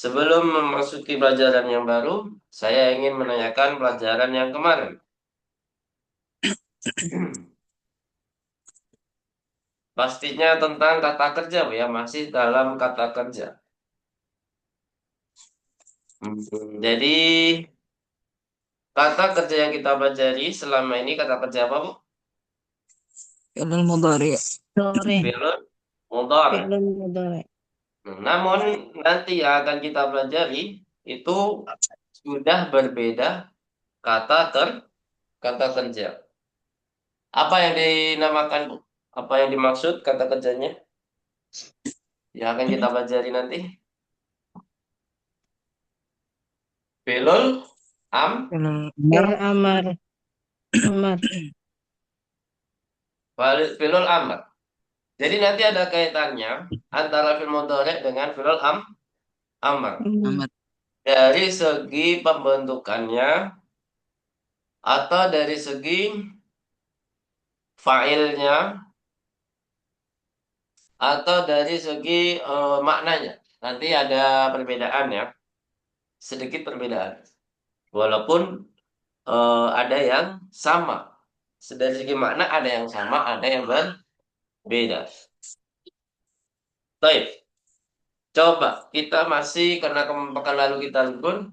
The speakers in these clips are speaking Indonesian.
Sebelum memasuki pelajaran yang baru, saya ingin menanyakan pelajaran yang kemarin. Pastinya tentang kata kerja, Bu, ya, masih dalam kata kerja. Jadi, kata kerja yang kita pelajari selama ini kata kerja apa, Bu? Fi'lul mudhari. Dore, Fi'lun mudhari. fi'lun mudhari. Namun nanti yang akan kita pelajari itu sudah berbeda kata kata kerja. Apa yang dinamakan, Bu? Apa yang dimaksud kata kerjanya? Yang akan kita pelajari nanti. Fi'lul Fi'lul Fi'il amr. amar, amar. fi'lul amr. Jadi nanti ada kaitannya antara fi'il mudhari dengan fi'lul amr. Hmm. Amr. Dari segi pembentukannya atau dari segi fa'ilnya atau dari segi maknanya. Nanti ada perbedaan ya, sedikit perbedaan. Walaupun ada yang sama. Dari segi makna ada yang sama, ada yang berbeda. Baik, coba kita masih karena pekan lalu kita libur,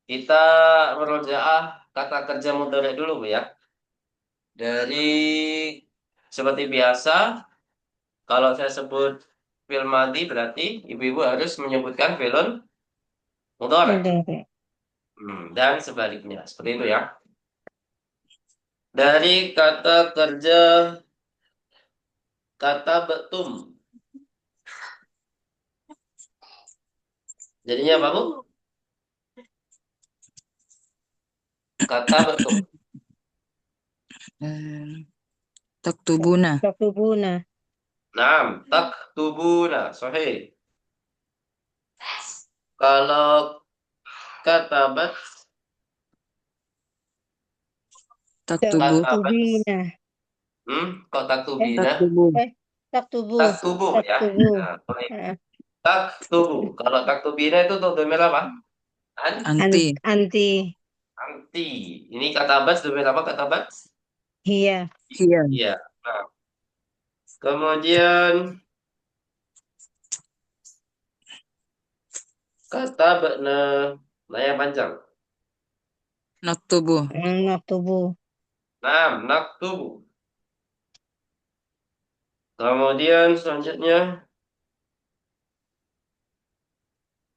kita merojaah kata kerja mudhari dulu, Bu, ya. Dari seperti biasa, kalau saya sebut fi'il madhi berarti ibu-ibu harus menyebutkan fi'lun mudhari. Mudhari. Dan sebaliknya, seperti itu ya. Dari kata kerja kata betum. Jadinya apa, Bu? Kata betum. Taktubuna. Taktubuna. Naam, taktubuna. Sahih. Kalau katabat, Taktubu. katabat, Taktubina. kok Eh, taktubina? Taktubu. taktubu. Taktubu ya. Taktubu. Nah, baik. Ah, Taktubu. Kalau taktubina itu tuh domir apa? Anti. Anti. Anti. Ini kata bas domir apa kata bas? Iya. Hiya. Iya. Nah, kemudian kata bekna. Nah, yang panjang. Naktubu. Naktubu. Nah, naktubu. Kemudian selanjutnya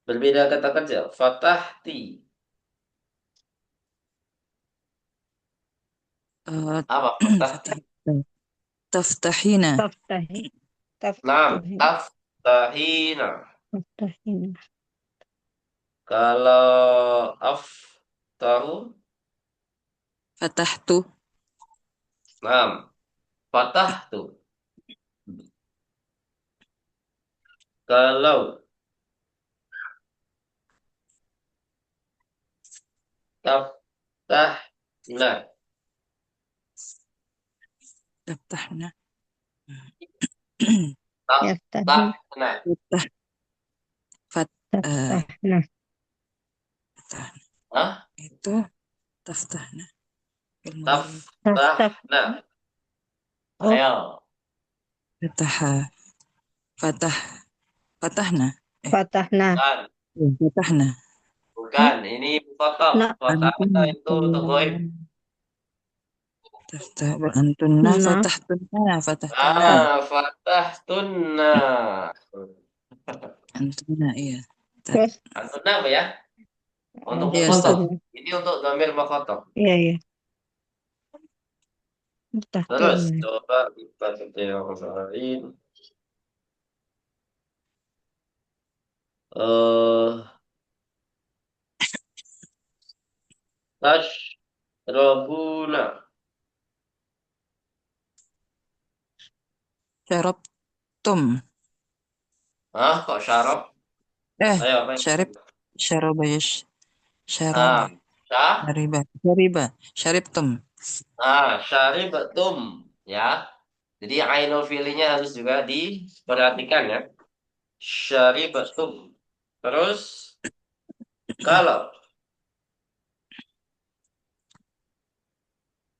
berbeda kata kerja. Fatahti. Eh, Apa fatahti? Fatah. Taftahina. Taftahi. Nah, Taftuhi. taftahina. Taftahin. Kalau aftahu, Fatahtu. nah, fatahtu. Kalau taftahna, Taftahna. Yaftahi. taftahna, Fatah. Fat. eh, Taftahna. Fatah. Hah? Itu taftahna. Fi'il mudhari. Taftah. Taftahna. Oh, Ayo. Fataha. Fatah. Fatahna. fatahna. Bukan, Fatahna. Hmm? bukan. Ini kotor. Nak. Fatahna Antum. itu untuk goib. Taftah. Antunna. Nah. Fatahtuna. Fatahtuna. Ah, fatahtunna. Antunna. Iya. Terus. Antunna apa ya? Untuk Iya, mukotor. Ustaz. Antun. Ini untuk domir mukotor. Iya, iya. Terus Tahtuna. coba kita kerja yang lain. Eh, tashrabuna. Syarabtum. Ah, kok syarab? Eh, Ayo, apa syarib. yang Syaraba syarab. Nah, syah. Syariba. Syariba. Syaribtum. Syaribatum. Ya. Jadi ainul fi'linya harus juga diperhatikan ya. Syaribatum. Terus kalau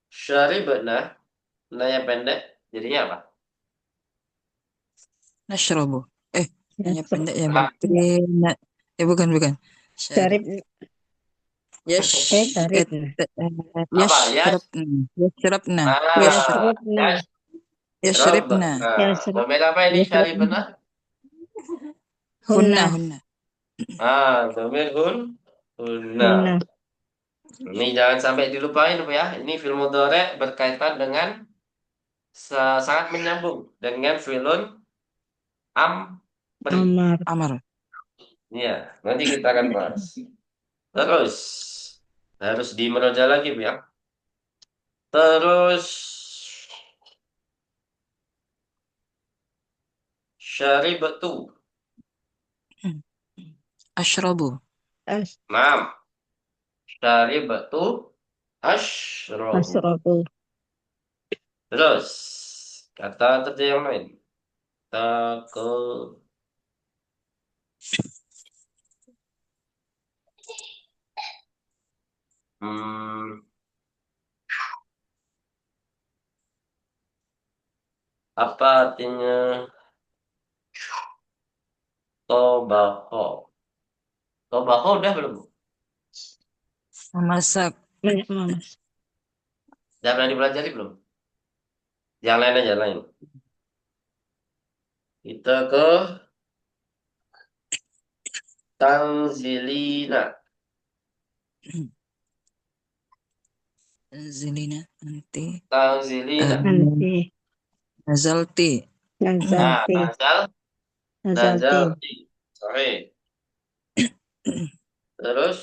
syaribna, nanya pendek, jadinya apa? Nashrobu. Nanya Nasr. pendek ya Ah, berarti na, bukan bukan. Syarib. Syarib. Yash et Syaribna. apa? Yes. yashrabna. Yashrabna. Yashrab Nah, Yasrubna. yes. Rob. yashribna. Yasrub. Domain apa ini Yasrubna. syaribna? Hunna Hunna. hunna. Domain hunna. Hunna. Ini jangan sampai dilupain Bu, ya. Ini fi'il mudhari berkaitan dengan sangat menyambung dengan fi'lun amri. Amar. Amar. Iya, nanti kita akan bahas. Terus harus dimeroja lagi Bu, ya. Terus syaribtu. Ashrabu. As. Nah, syaribtu asyrabu. Asrabu. Terus kata kerja yang lain. Kita ke hmm, apa artinya tobako? Tobako udah belum? Memasak. Mamas. Udah pernah dipelajari belum? Yang lain aja lain. Kita ke Tanzilina. Zilina nanti. Tanzilina. Nanti. Nazalti. Nazalti. Nazal, Nazalti. nazalti. Sorry. Terus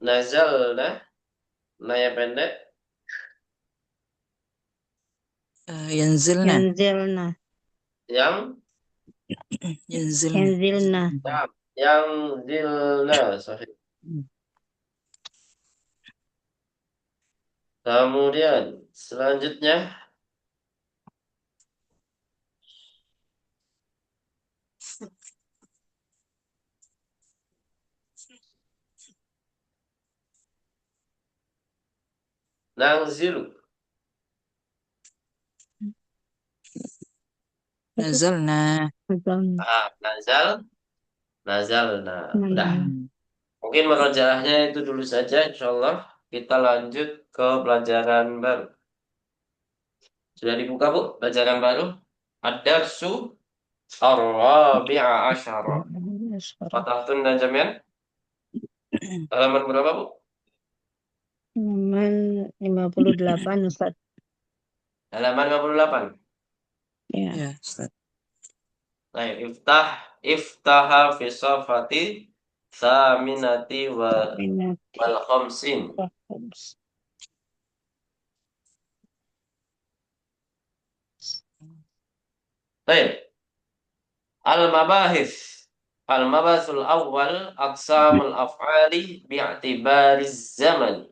nazalna, nanya pendek. Yanzilna. Yanzilna. Yang Yanzilna. Yanzilna. yang zilna. Sorry. Kemudian selanjutnya nangzilu. Nazalna. Nazalna. Nazal, nazalna. Udah. Nazalna. Mungkin merojaahnya itu dulu saja. Insya Allah kita lanjut ke pelajaran baru. Sudah dibuka Bu pelajaran baru? Ad-darsu ar-rabi'a asyara. Fatahtun dan jamian. Halaman berapa Bu? Halaman 58 Ustaz. Halaman 58. Ya. Ya, Ustaz. Baik, iftaha fi safati saminati Minati. wal khamsin. Baik, al-mabahis. Al-mabasul awal aqsamul af'ali bi'atibariz zaman.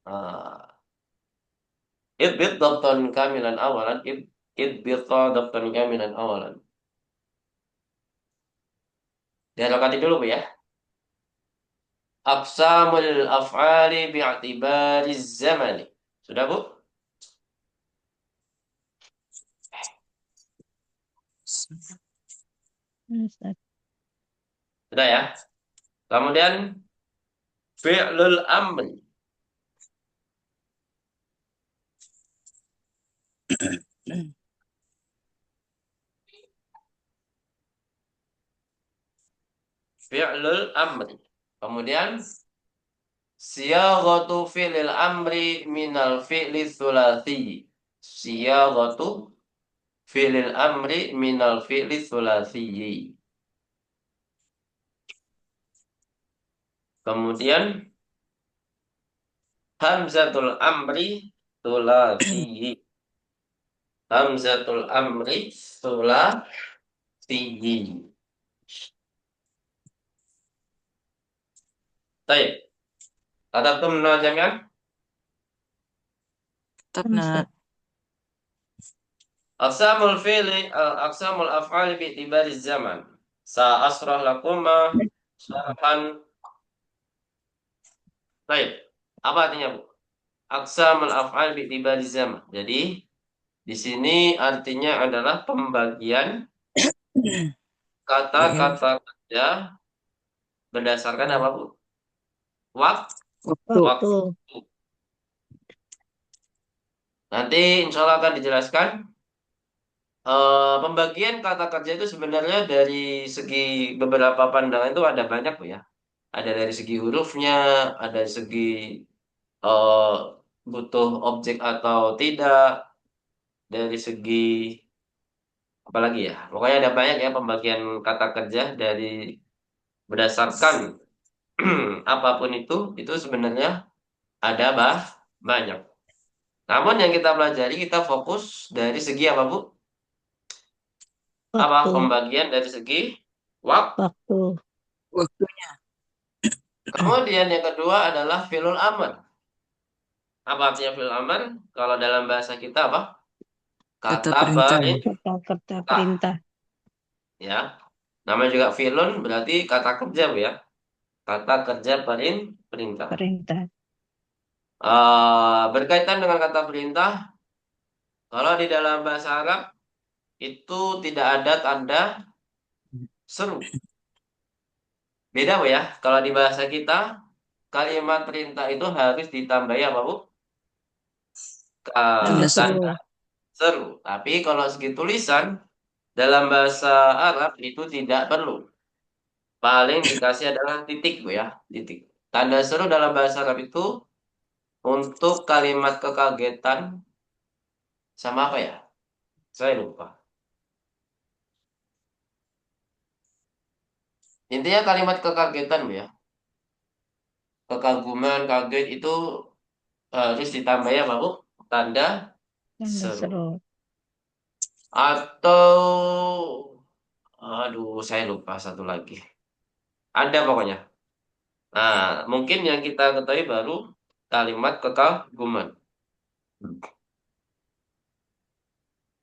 Ah, idbit dabtan kamilan awalan. Idbita dabtan kamilan awalan. Dialogkan dulu Bu, ya. Aqsamul af'ali bi'atibariz zamani. Sudah Bu? Ustaz. Sudah ya. Kemudian fi'lul amri. Fi'lul amri. Kemudian siyaghatu fi'lil amri minal fi'li thulathi. Siyaghatu fi'lil amri minal fi'li thulathi. Kemudian hamzatul amri thulathi. Hamzatul amri thulathi. Baik. Katatum jami'an. Tatna. Aqsamul fi'li, aqsamul af'ali bi itibari zaman. Sa'asrah lakuma syarhan. Baik. Apa artinya, Bu? Aqsamul af'al bi itibari zaman. Jadi, di sini artinya adalah pembagian Fi'il. kata-kata kerja berdasarkan apa, Bu? Waktu. Waktu. Waktu. Waktu. Nanti insya Allah akan dijelaskan. Pembagian kata kerja itu sebenarnya dari segi beberapa pandangan itu ada banyak, Bu, ya. Ada dari segi hurufnya, ada dari segi eh, butuh objek atau tidak, dari segi apa lagi ya. Pokoknya ada banyak ya pembagian kata kerja dari berdasarkan apapun itu sebenarnya ada banyak. Namun yang kita pelajari kita fokus dari segi apa, Bu? Apa Waktu. pembagian dari segi waktu. Waktu. Waktunya. Kemudian yang kedua adalah fi'lul amr. Apa artinya fi'lul amr? Kalau dalam bahasa kita apa? Kata Kata perintah. Kata-kata perintah, perintah. ya. Namanya juga fi'lun berarti kata kerja, Bu, ya. Kata kerja perintah. Perintah. Berkaitan dengan kata perintah, kalau di dalam bahasa Arab itu tidak ada tanda seru. Beda, Bu, ya. Kalau di bahasa kita, kalimat perintah itu harus ditambahi apa, Bu? Tanda seru. Tanda seru. Tapi kalau segi tulisan, dalam bahasa Arab itu tidak perlu. Paling dikasih adalah titik, Bu, ya. Titik. Tanda seru dalam bahasa Arab itu untuk kalimat kekagetan sama apa ya? Saya lupa. Intinya kalimat kekagetan, Bu, ya. Kekaguman, kaget itu harus ditambahi apa, Bu? Tanda Tanda seru. seru. Atau, aduh, saya lupa satu lagi. Ada pokoknya. Nah, mungkin yang kita ketahui baru kalimat kekaguman.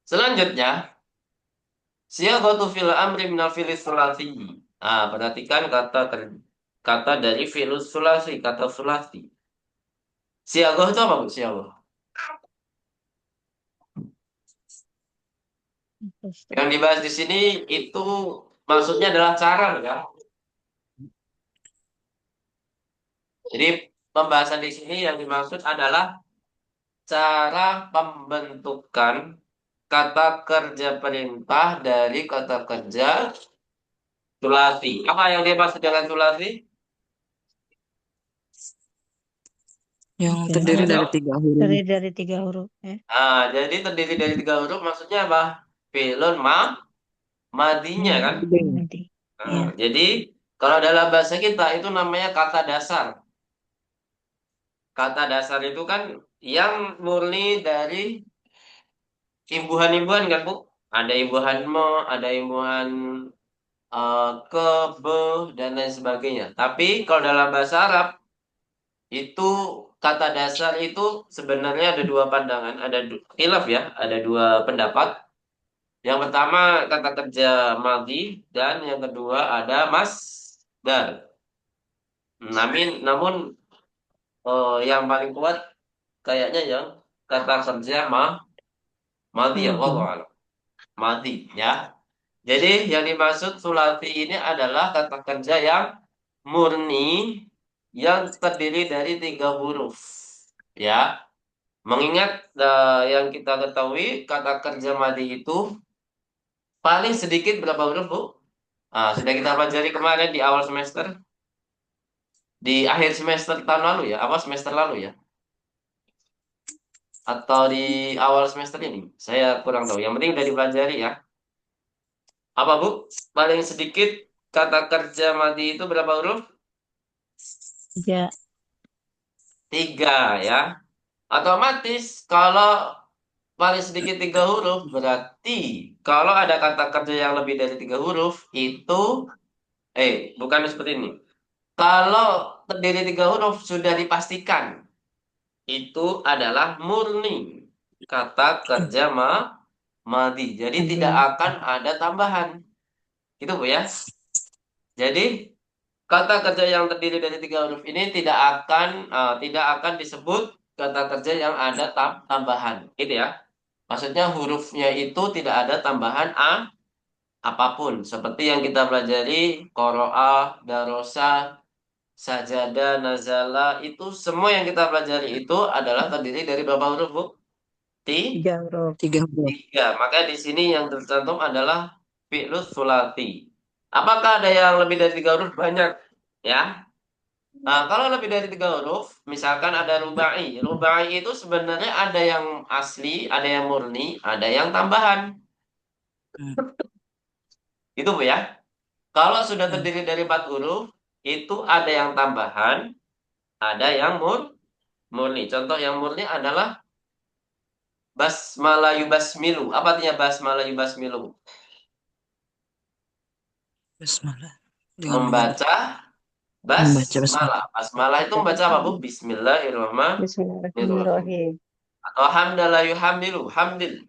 Selanjutnya, siyaghatu fil amri minal fi'li sulasi. Nah, perhatikan kata dari fi'il sulasi, kata sulasi. Siyaghah itu apa, Bu? Siyaghah. Yang dibahas di sini itu maksudnya adalah cara, ya. Jadi pembahasan di sini yang dimaksud adalah cara pembentukan kata kerja perintah dari kata kerja sulasi. Apa yang dia maksud dengan sulasi? Yang Tiga terdiri Ayo huruf. dari dong. 3 huruf. Dari 3 huruf. Jadi terdiri dari 3 huruf maksudnya apa? Fi'lun madinya kan? Nanti. Nah, Ya. jadi kalau dalam bahasa kita itu namanya kata dasar. Kata dasar itu kan yang murni dari imbuhan-imbuhan kan, Bu? Ada imbuhan mo, ada imbuhan ke, be, dan lain sebagainya. Tapi kalau dalam bahasa Arab itu kata dasar itu sebenarnya ada dua pandangan, ada khilaf ya, ada dua pendapat. Yang pertama kata kerja madhi dan yang kedua ada masdar. Namun yang paling kuat kayaknya yang kata kerja madhi ya, Madi. wallahu a'lam. Madhi ya. Jadi yang dimaksud sulati ini adalah kata kerja yang murni yang terdiri dari 3 huruf. Ya, mengingat yang kita ketahui kata kerja madi itu paling sedikit berapa huruf, Bu? Sudah kita pelajari kemarin di awal semester, di akhir semester tahun lalu ya, apa semester lalu ya, atau di awal semester ini. Saya kurang tahu. Yang penting udah dipelajari ya. Apa, Bu? Paling sedikit kata kerja madi itu berapa huruf? 3. 3 ya. Otomatis kalau paling sedikit 3 huruf berarti kalau ada kata kerja yang lebih dari 3 huruf itu bukan seperti ini. Kalau terdiri 3 huruf sudah dipastikan itu adalah murni kata kerja madi. Jadi tidak Ada. akan ada tambahan. Itu Bu ya. Jadi kata kerja yang terdiri dari tiga huruf ini tidak akan disebut kata kerja yang ada tambahan. Gitu ya. Maksudnya hurufnya itu tidak ada tambahan apapun. Seperti yang kita pelajari qoro'a, darosa, sajada, nazala, itu semua yang kita pelajari itu adalah terdiri dari berapa huruf, Bu? 3 huruf. 3 huruf. Tiga. Maka di sini yang tercantum adalah fi'lus sulati. Apakah ada yang lebih dari tiga huruf? Banyak. Ya. Nah, kalau lebih dari tiga huruf, misalkan ada rubai. Rubai itu sebenarnya ada yang asli, ada yang murni, ada yang tambahan. Hmm. Itu Bu ya. Kalau sudah Ya. terdiri dari empat huruf, itu ada yang tambahan, ada yang murni. Contoh yang murni adalah basmalah yubasmilu. Apa artinya basmalah yubasmilu? Basmalah. Dengan Membaca membaca basmalah. basmalah. Basmalah itu membaca apa, Bu? Bismillahirrahmanirrahim. Bismillahirrahmanirrahim. Atau hamdalah yuhamdilu. Hamdil.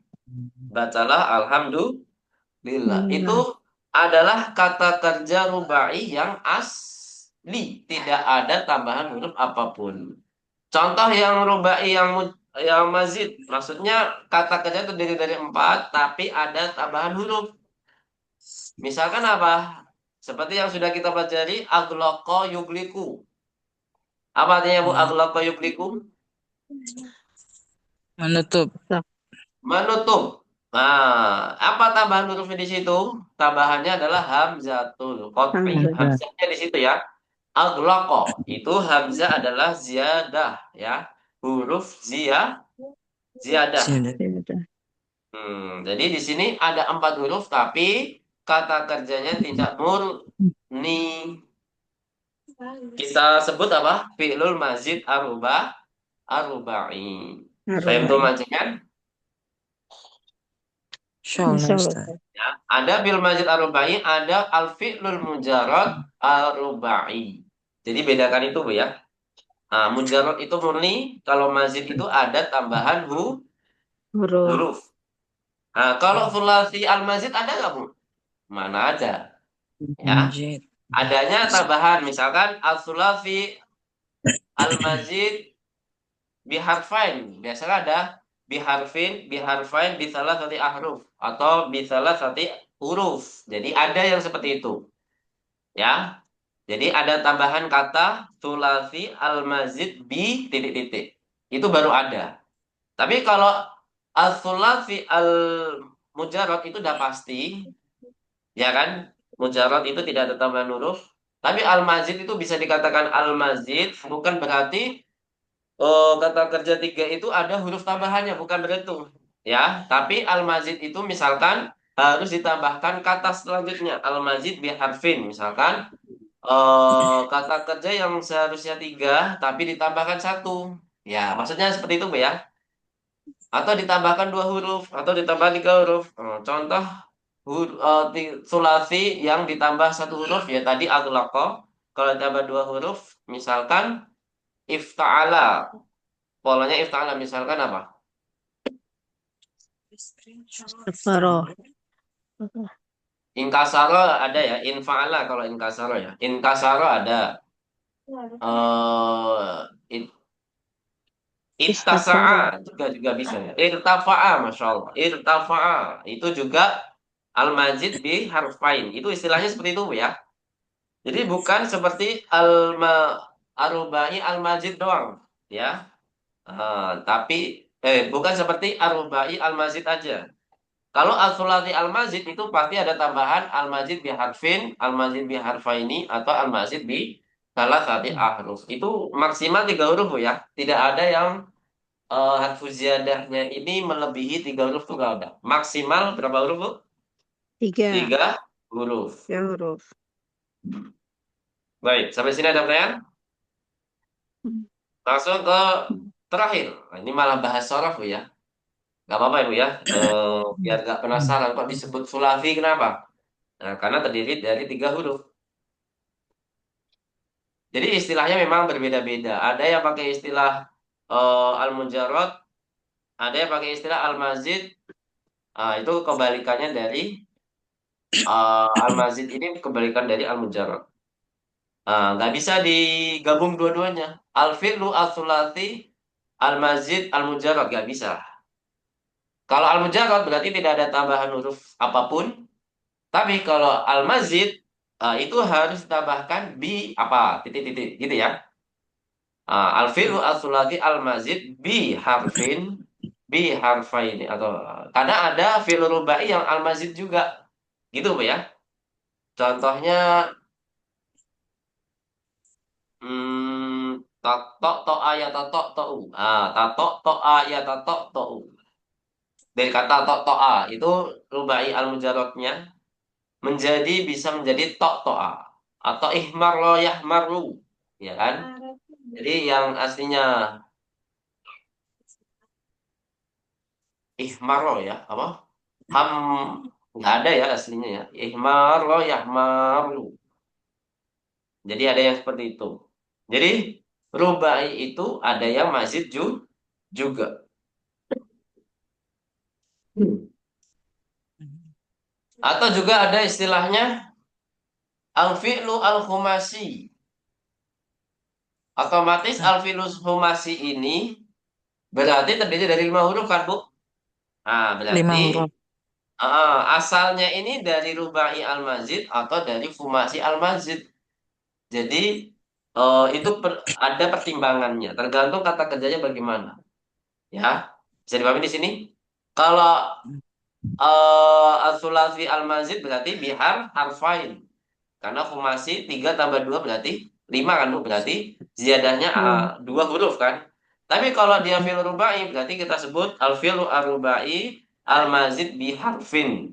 Bacalah alhamdulillah. Itu Alhamdulillah. adalah kata kerja rubai yang asli. Tidak ada tambahan huruf apapun. Contoh yang rubai yang mazid. Maksudnya kata kerja terdiri dari empat, tapi ada tambahan huruf. Misalkan apa? Seperti yang sudah kita pelajari, agloko yugliku. Apa artinya Bu, Hmm. agloko yugliku? Menutup. Tak. Menutup. Nah, apa tambahan hurufnya di situ? Tambahannya adalah hamzatul qat'i. Hamzah. Hamzah. Hamzahnya di situ ya. Agloko itu hamzah adalah ziyadah ya. Huruf ziyadah. Sudah. Sudah. Jadi di sini ada empat huruf tapi kata kerjanya tidak murni. Kita sebut apa? Fi'lul mazid aruba'i. Saya itu Arba'i. maksudnya Insyaallah Insyaallah. Ustaz. ya, ada bil mazid aruba'i, ada al fi'lul mujarrad aruba'i. Jadi bedakan itu Bu ya. Nah, mujarrad itu murni, kalau mazid itu ada tambahan Huruf. huruf. Nah, kalau sulasi al mazid ada nggak Bu? Mana ada? Ya, Majid. adanya tambahan. Misalkan al sulasi al mazid biharfain. Biasanya ada biharfain bisalah sati ahruf atau bisalah sati huruf. Jadi ada yang seperti itu. Ya. Jadi ada tambahan kata sulasi al-mazid bi titik-titik. Itu baru ada. Tapi kalau al-sulasi al-mujarrad itu udah pasti, ya kan? Mujarrad itu tidak ada tambahan huruf. Tapi al-mazid itu bisa dikatakan al-mazid bukan berarti kata kerja tiga itu ada huruf tambahannya, bukan begitu. Ya, tapi al-mazid itu misalkan harus ditambahkan kata selanjutnya. Al-mazid bi harfin, misalkan kata kerja yang seharusnya tiga tapi ditambahkan satu. Ya, maksudnya seperti itu, Bu ya. Atau ditambahkan dua huruf atau ditambah tiga huruf. Contoh sulasi yang ditambah satu huruf ya tadi aglaqa. Kalau ditambah dua huruf, misalkan ifta'ala. Polanya ifta'ala misalkan apa? Istighfarah. Inkasaro ada ya, infa'ala kalau inkasaro ya. Inkasaro ada. Eh Ittasa'a Istaghfarah. juga bisa ya. Irtafa'a, masya Allah. Irtafa'a itu juga al-mazid bi harfain. Itu istilahnya seperti itu ya. Jadi bukan seperti arubai al-mazid doang ya. Tapi bukan seperti arubai al-mazid aja. Kalau al-sulati al-mazid itu pasti ada tambahan al-mazid bi harfin, al-mazid bi harfaini atau al-mazid bi salah satu ahruf. Itu maksimal tiga huruf ya. Tidak ada yang harfu ziyadahnya ini melebihi tiga huruf tuh nggak ada. Maksimal berapa huruf, Bu? 3. Tiga huruf. 3 huruf. Baik, sampai sini ada pertanyaan? Langsung ke terakhir. Nah, ini malah bahas sorof, Bu ya. Gak apa-apa ya, Bu ya. Biar gak penasaran kok disebut sulafi kenapa? Nah, karena terdiri dari tiga huruf. Jadi istilahnya memang berbeda-beda. Ada yang pakai istilah al-mujarrad, ada yang pakai istilah al-mazid, Itu kebalikannya dari al-mazid ini kebalikan dari al-mujarrad. Nggak bisa digabung dua-duanya. Al-fi'lu al-sulasi al-mazid al-mujarrad nggak bisa. Kalau al-mujarrad berarti tidak ada tambahan huruf apapun. Tapi kalau al-mazid itu harus ditambahkan bi apa titik-titik gitu ya. Al-fi'lu al-sulasi al-mazid bi harfaini atau karena ada fi'lu rubai yang al-mazid juga. Gitu Bu ya. Contohnya tato to ayat tato to u. Tato to ayat tato to u. Dari kata to to a itu rubai al-mujarradnya menjadi bisa menjadi to to a atau ihmar lo yahmaru, ya kan? Jadi yang aslinya ihmar lo ya apa? Ham nggak ada ya aslinya ya. Ihmar lo yahmaru. Jadi ada yang seperti itu. Jadi rubai itu ada yang mazid juga. Atau juga ada istilahnya al-fi'lu al-khumasi. Otomatis al-fi'lu khumasi ini berarti terdiri dari 5 huruf kan, Bu? Lima Berarti huruf. asalnya ini dari rubai al-mazid atau dari khumasi al-mazid. Jadi itu ada pertimbangannya, tergantung kata kerjanya bagaimana. Ya, bisa dipahami di sini. Kalau al-sulasi al-mazid berarti bihar harfain. Karena formasi 3 tambah 2 berarti 5 kan Bu? Berarti ziyadahnya Hmm. 2 huruf kan? Tapi kalau dia fil rubai berarti kita sebut al-fi'lu ar-rubai al-mazid biharfin.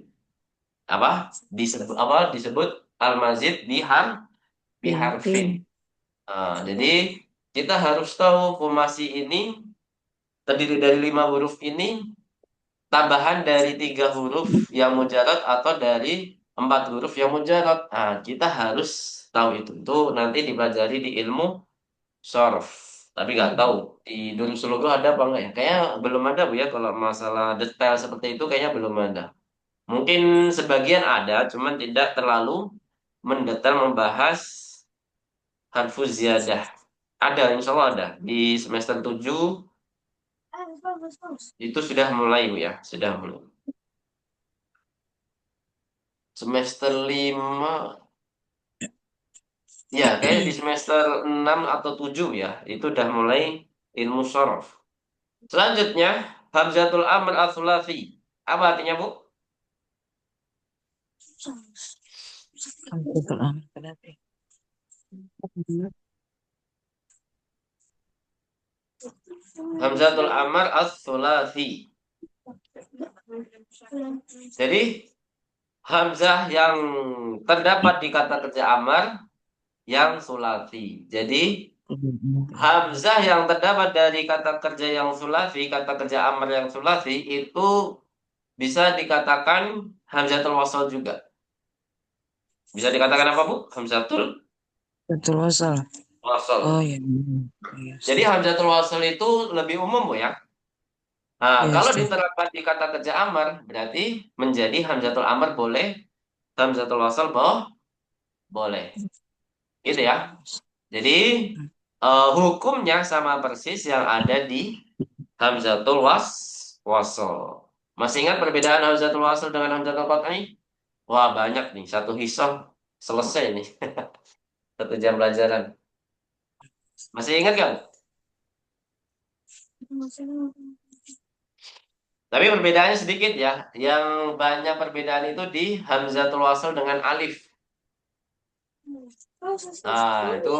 Disebut al-mazid biharfin. Yakin. Jadi kita harus tahu formasi ini terdiri dari 5 huruf ini tambahan dari 3 huruf yang mujarad atau dari 4 huruf yang mujarad. Kita harus tahu itu. Itu nanti dipelajari di ilmu sorf. Tapi nggak tahu di Durus Lughah ada apa enggak ya? Kayaknya belum ada Bu ya kalau masalah detail seperti itu kayaknya belum ada. Mungkin sebagian ada, cuman tidak terlalu mendetail membahas harfu ziyadah. Ada, insya Allah ada. Di semester 7 itu sudah mulai Bu ya, sudah mulai. Semester 5 ya, kayak di semester 6 atau 7 ya, itu udah mulai ilmu sorof. Selanjutnya, Hamzatul Amr al-Thulathi. Apa artinya, Bu? Hamzatul Amr berarti. Hamzatul Amr al-Thulathi. Jadi, Hamzah yang terdapat di kata kerja Amar yang sulati. Jadi, Hamzah yang terdapat dari kata kerja yang sulati, kata kerja Amar yang sulati, itu bisa dikatakan Hamzatul Wasal juga. Bisa dikatakan apa, Bu? Hamzatul Betul wasal. Oh Wasal. iya. Iya, Jadi Ustaz. Hamzatul Wasal itu lebih umum, Bu ya. Iya, Kalau Ustaz. diterapkan di kata kerja Amar, berarti menjadi Hamzatul Amar boleh, Hamzatul Wasal boleh. Gitu ya. Jadi hukumnya sama persis yang ada di Hamzatul Wasal. Masih ingat perbedaan Hamzatul Wasal dengan Hamzatul Qat'i? Wah, banyak nih. Satu hisab selesai nih. 1 jam pelajaran. Masih ingat kan? Tapi perbedaannya sedikit ya. Yang banyak perbedaan itu di Hamzatul Wasal dengan alif. Itu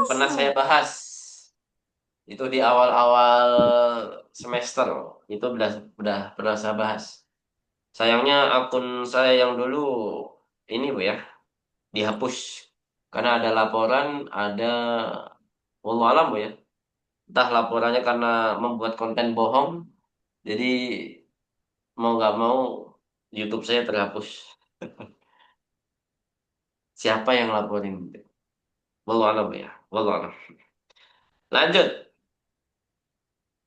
pernah saya bahas. Itu di awal-awal semester. Itu udah pernah saya bahas. Sayangnya akun saya yang dulu ini Bu ya, dihapus. Karena ada laporan, ada wallahu alam Bu ya. Entah laporannya karena membuat konten bohong. Jadi mau nggak mau YouTube saya terhapus. Siapa yang laporin? Wallahu alam Bu ya. Wallahu alam. Lanjut.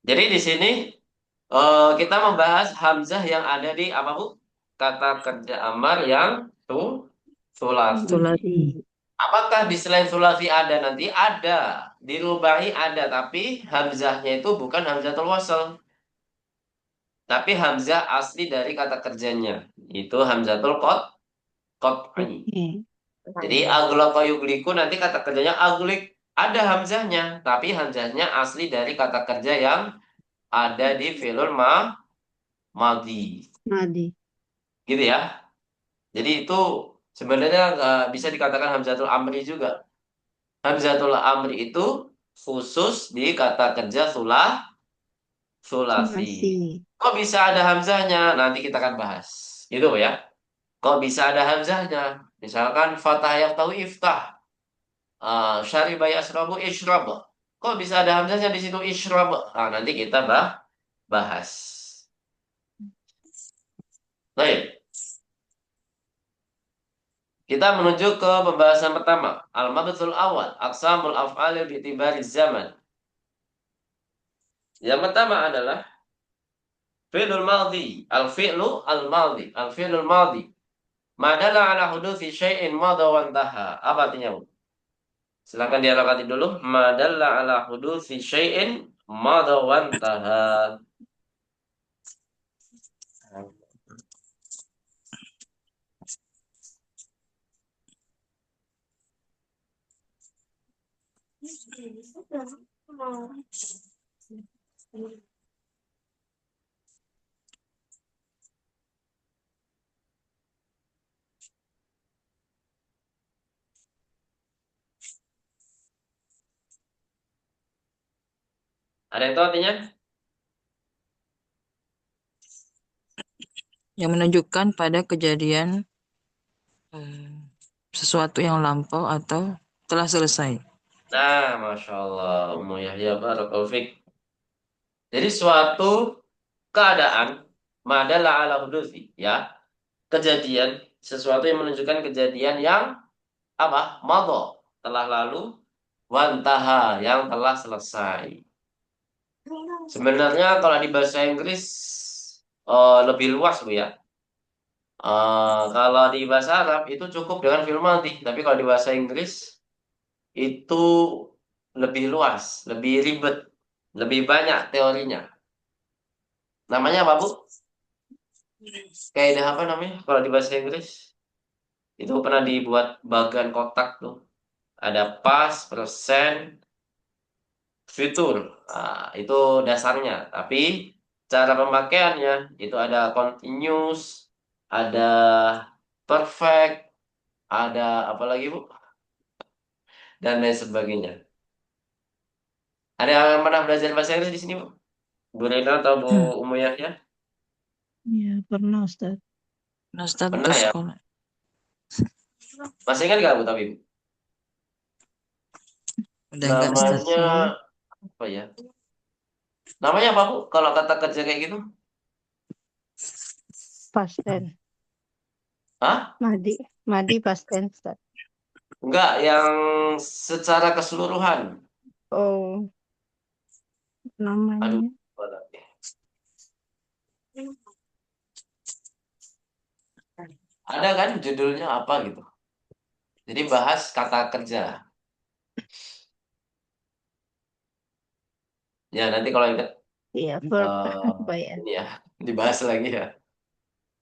Jadi di sini Kita membahas hamzah yang ada di apa, Bu? Kata kerja amar yang sulasi. Sulasi. Apakah di selain sulasi ada nanti? Ada. Di rubai ada, tapi hamzahnya itu bukan hamzatul wasl. Tapi hamzah asli dari kata kerjanya. Itu hamzatul qat'i. Oke. Jadi aglaqa yugliku nanti kata kerjanya aglik. Ada hamzahnya, tapi hamzahnya asli dari kata kerja yang ada di fi'lul madhi. Madi. Gitu ya. Jadi itu sebenarnya nggak bisa dikatakan hamzatul amri juga. Hamzatul amri itu khusus di kata kerja sulasi. Sulasi. Kok bisa ada hamzahnya? Nanti kita akan bahas. Itu ya. Kok bisa ada hamzahnya? Misalkan fatah yang tahu iftah. Syariba yasrabu ishrab. Kok bisa ada hamzahnya di situ ishrab? Nanti kita bahas. Baik. Kita menuju ke pembahasan pertama. Al-mabtul awal. Aqsamul af'alil bi'tibari zaman. Yang pertama adalah fi'lul madhi. Al-fi'lu al-madhi. Al-fi'lul madhi. Madalla ala huduthi syai'in madha wa intaha. Apa artinya, Bu? Silakan dialogati dulu. Madalla ala huduthi syai'in madha wa intaha. Ada yang tahu artinya? Yang menunjukkan pada kejadian sesuatu yang lampau atau telah selesai. Nah, Masya Allah. Ummu Yahya barakallahu fik. Jadi suatu keadaan madalla ala huduthi. Ya. Kejadian. Sesuatu yang menunjukkan kejadian yang apa? Madha. Telah lalu. Wantaha. Yang telah selesai. Sebenarnya kalau di bahasa Inggris lebih luas, Bu ya. Kalau di bahasa Arab itu cukup dengan fi'il madhi, tapi kalau di bahasa Inggris itu lebih luas, lebih ribet, lebih banyak teorinya. Namanya apa, Bu? Kaidah apa namanya? Kalau di bahasa Inggris itu pernah dibuat bagan kotak tuh. Ada past, present, future. Itu dasarnya. Tapi cara pemakaiannya itu ada continuous, ada perfect, ada apa lagi, Bu? Dan lain sebagainya. Ada yang pernah belajar bahasa Inggris di sini, Bu? Bu Rena atau Bu Umayyah ya? Ya, pernah Ustaz. Nah, Ustaz, Pernah untuk ya? sekolah. Masih ingat nggak, Bu, tapi? Udah enggak, Ustaz. Namanya apa ya? Namanya apa, Bu? Kalau kata kerja kayak gitu? Past tense. Hah? Madi. Madi past tense Ustaz. Enggak, yang secara keseluruhan. Oh, Aduh, namanya. apa lagi? Ada kan judulnya apa gitu? Jadi bahas kata kerja. Ya, nanti kalau ingat Iya, verb. Apa ya? ini ya, dibahas lagi ya.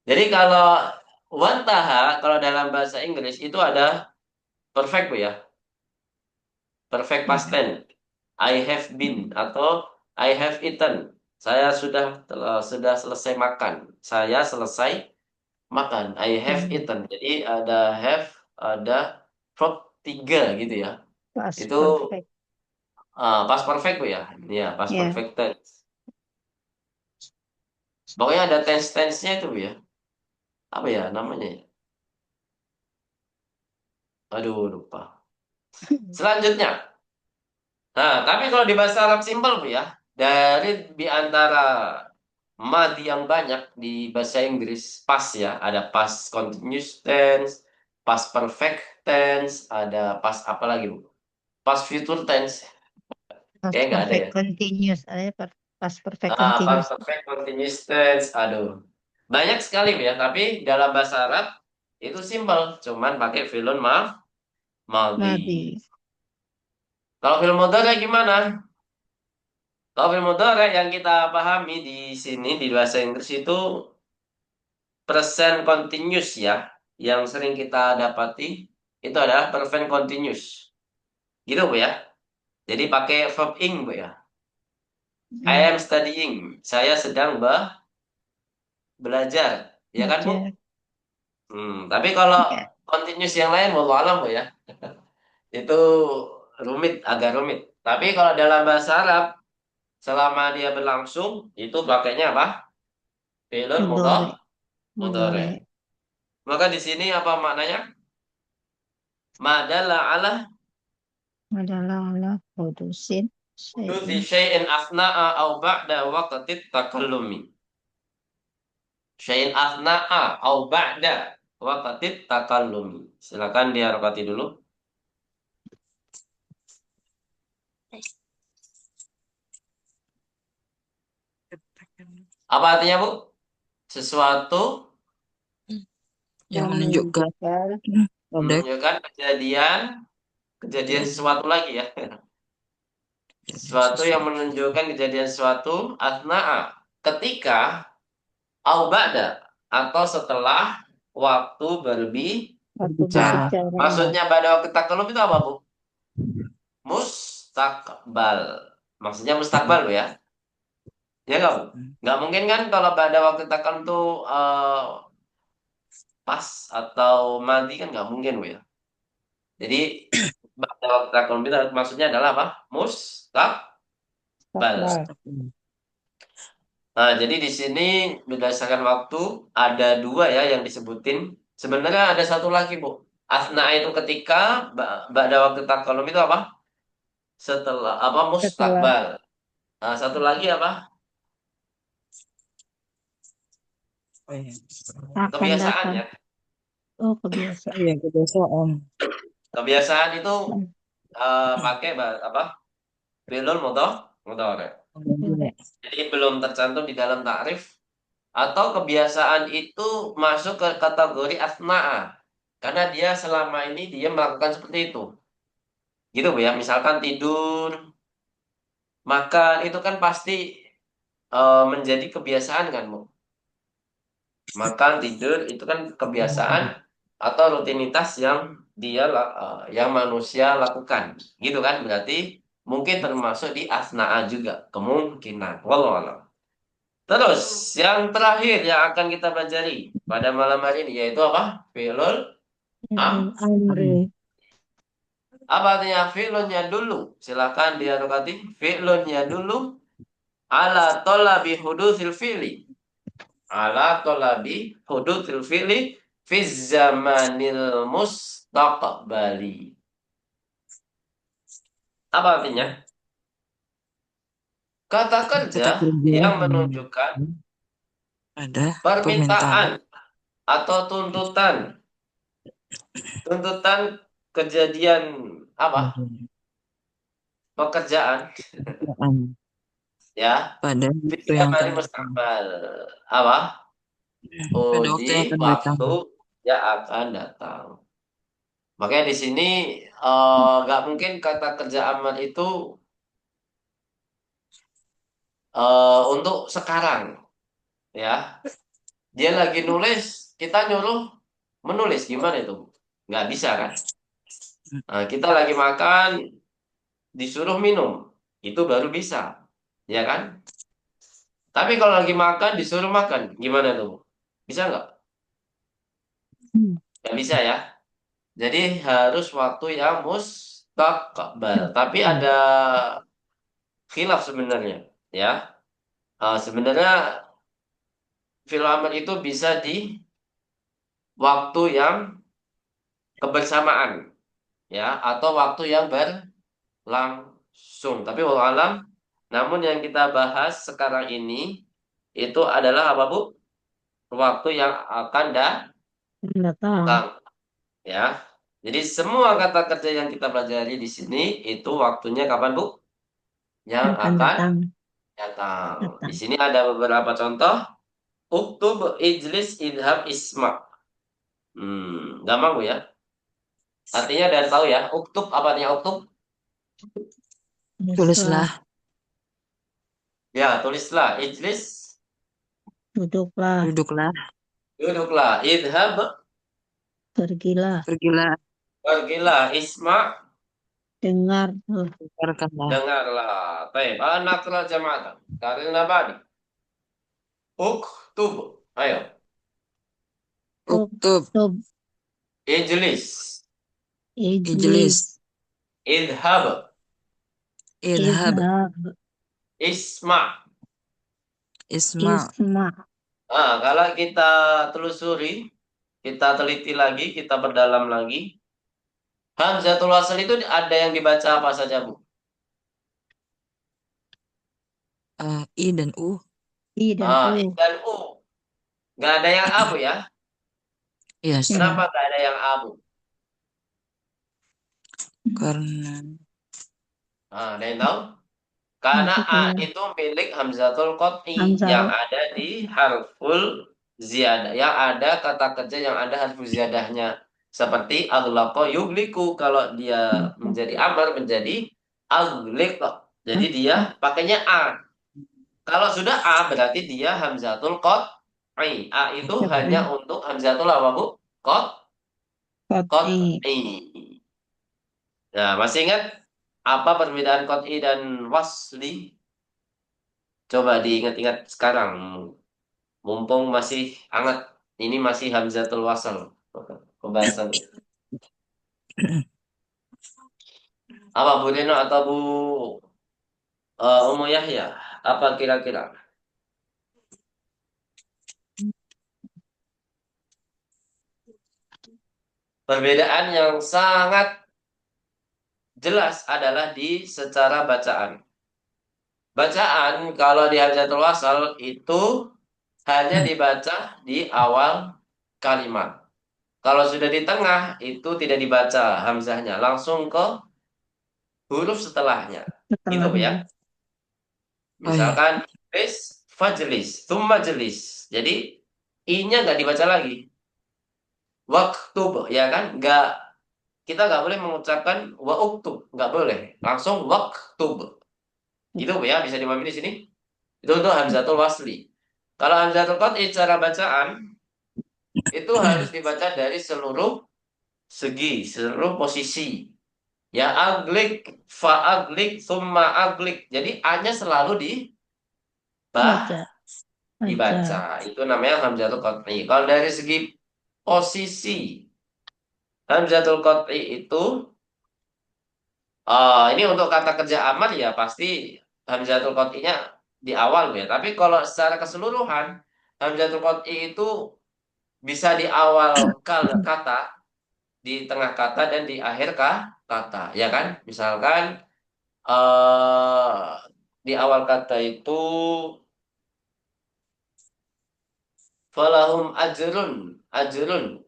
Jadi kalau wantaha, kalau dalam bahasa Inggris itu ada perfect, Bu ya. Perfect past Iya. tense. I have been atau I have eaten. Saya sudah selesai makan. Saya selesai makan. I have eaten. Jadi ada have, ada verb tiga gitu ya. Past Itu perfect. past perfect, Bu ya. Iya, past Ya. perfect tense. Pokoknya ada tense-tense-nya itu, Bu ya. Apa ya namanya ya? Aduh, lupa. Selanjutnya. Nah, tapi kalau di bahasa Arab simpel, Bu ya. Dari di antara madi yang banyak di bahasa Inggris past ya, ada past continuous tense, past perfect tense, ada past apa lagi, Bu? Past future tense. Past Kayaknya nggak ada perfect ya. continuous. Ada past past perfect past continuous. perfect continuous tense. Aduh, banyak sekali ya. Tapi dalam bahasa Arab itu simpel, cuman pakai fi'lun madhi. Madi. Kalau fi'il mudhari gimana? Kalau fi'il mudhari yang kita pahami di sini di bahasa Inggris itu present continuous ya. Yang sering kita dapati itu adalah present continuous. Gitu Bu ya. Jadi pakai verb ing Bu ya. I am studying. Saya sedang belajar. Ya kan Bu? Belajar. Tapi kalau Ya. continuous yang lain wallahu alam Bu ya. Itu rumit, agak rumit. Tapi kalau dalam bahasa Arab selama dia berlangsung itu pakainya apa? Fi'lun Mudore. mudhari. Mudore. Maka di sini apa maknanya? Madalla ala Adalah ala hudusin. huduthi Syai'in. syai'in asna'a au ba'da waqtit takallumi. Syai'in asna'a au ba'da waqtit takallumi. Silakan diharokati dulu. Apa artinya, Bu? Sesuatu Yang menunjukkan pada menunjukkan kejadian sesuatu lagi ya. Sesuatu yang menunjukkan kejadian sesuatu asna'a ketika au ba'da atau setelah waktu Waktu berbicara. berbicara. Maksudnya pada waktu takalum itu apa, Bu? Mustakbal. Maksudnya mustakbal, Bu ya. Ya nggak, Bu? Nggak mungkin kan kalau pada waktu takalum itu pas atau mati kan nggak mungkin, Bu ya. Jadi pada waktu takalum itu maksudnya adalah apa? Mustakbal. Takbal. Nah, jadi di sini berdasarkan waktu ada dua ya yang disebutin. Sebenarnya ada satu lagi, Bu. Asna itu ketika pada waktu takalum itu apa? Setelah apa? Setelah Mustakbal. Nah, satu lagi apa? akan Kebiasaan datang. ya. Oh, kebiasaan. ya kebiasaan. Kebiasaan itu pakai apa? Fi'lun mudhari. Jadi belum tercantum di dalam takrif atau kebiasaan itu masuk ke kategori asna'a karena dia selama ini dia melakukan seperti itu. Gitu Bu ya, misalkan tidur, makan itu kan pasti menjadi kebiasaan kan Bu. Makan, tidur itu kan kebiasaan atau rutinitas yang yang manusia lakukan. Gitu kan? Berarti mungkin termasuk di asna'a juga kemungkinan. Wallahu a'lam. Terus yang terakhir yang akan kita pelajari pada malam hari ini yaitu apa? Fi'lul Amri. apa artinya fi'lunnya dulu? Silakan diharokati. Fi'lunnya dulu ala tolabi hudusil fi'li. Ala tolabi hudusil fi'li fi zamanil mustaqbali. Apa artinya? Kata kerja yang menunjukkan ada permintaan atau tuntutan kejadian apa? Pekerjaan ya. pada waktu yang Zaman akan datang. mustaqbal apa? Pada Oh, waktu di yang akan datang. waktu yang akan datang. Makanya di sini nggak mungkin kata kerja amal itu untuk sekarang, ya. Dia lagi nulis, kita nyuruh menulis gimana itu? Nggak bisa kan? Nah, kita lagi makan, disuruh minum, itu baru bisa, ya kan? Tapi kalau lagi makan, disuruh makan, gimana tuh? Bisa nggak? Nggak bisa ya. Jadi harus waktu yang mustaqbal. Tapi ada khilaf sebenarnya, ya. Sebenarnya fil amr itu bisa di waktu yang kebersamaan, ya, atau waktu yang berlangsung. Tapi wallahu alam, namun yang kita bahas sekarang ini itu adalah apa, Bu? Waktu yang akan Datang. datang, ya. Jadi semua kata kerja yang kita pelajari di sini itu waktunya kapan, Bu? Yang Akan akan datang. Datang. Di Datang. sini ada beberapa contoh. Uktub, ijlis, idhab, isma. Gampang Bu ya. Artinya dan tahu ya. Uktub apa artinya uktub? Tulislah. Tulislah. Ya, tulislah. Ijlis, Duduklah. Duduklah. duduklah. Idhab, Pergilah. Pergilah. pergilah. Isma, Dengar. Dengarkanlah. dengarlah. Baik. Anaklah jamaah. Karena badi. Uktub. Ayo. Uktub. Uktub. Ijlis. Ijlis. Ijlis. Idhab. Idhab. Idhab. Isma. Isma. Isma. Nah, kalau kita telusuri, kita teliti lagi, kita perdalam lagi. Hamzatul wasl itu ada yang dibaca apa saja, Bu? I dan U. I dan I U. dan U. Nggak ada yang A, Bu ya? Yes. Kenapa Ya. nggak ada yang A, Bu? Karena Nah, ada yang tahu? Karena A Maksudnya itu milik Hamzatul Qat'i yang Hamzah. ada di harful ziyadah. Yang ada kata kerja yang ada harful ziyadahnya. Seperti aghlaqa yugliku. Kalau dia menjadi amar menjadi aghliq. Jadi dia pakainya A. Kalau sudah A berarti dia Hamzatul Qat'i. A itu hanya untuk Hamzatul apa, Bu? Qat'i. Qat'i. Nah, masih ingat apa perbedaan qat'i dan wasli? Coba diingat-ingat sekarang. Mumpung masih hangat. Ini masih Hamzatul Wasl. Pembahasan. Apa Bu Reno atau Bu Ummu Yahya? Apa kira-kira? Perbedaan yang sangat jelas adalah di secara bacaan. Bacaan kalau di Hamzatul Wasl itu hanya dibaca di awal kalimat. Kalau sudah di tengah itu tidak dibaca hamzahnya, langsung ke huruf setelahnya. Gitu Bu ya. Setelahnya. oh ya. Misalkan ijlis, fajlis, thumma jelis. Jadi i-nya nggak dibaca lagi. Waktub ya kan? Kita nggak boleh mengucapkan wa uktub, nggak boleh. Langsung waktub. Gitu Bu ya, bisa dimahami di sini. Itu untuk hamzatul wasli. Kalau hamzatul qat'i cara bacaan itu harus dibaca dari seluruh segi, seluruh posisi. Ya aglik, fa aglik, summa aglik. Jadi A-nya selalu Baca. dibaca. Baca. Itu namanya hamzatul qat'i. Kalau dari segi posisi hamzatul qat'i itu ini untuk kata kerja amar ya pasti hamzatul qat'inya di awal ya. Tapi kalau secara keseluruhan hamzatul qat'i itu bisa di awal kata, di tengah kata dan di akhir kata, ya kan? Misalkan di awal kata itu falahum ajrun, ajrun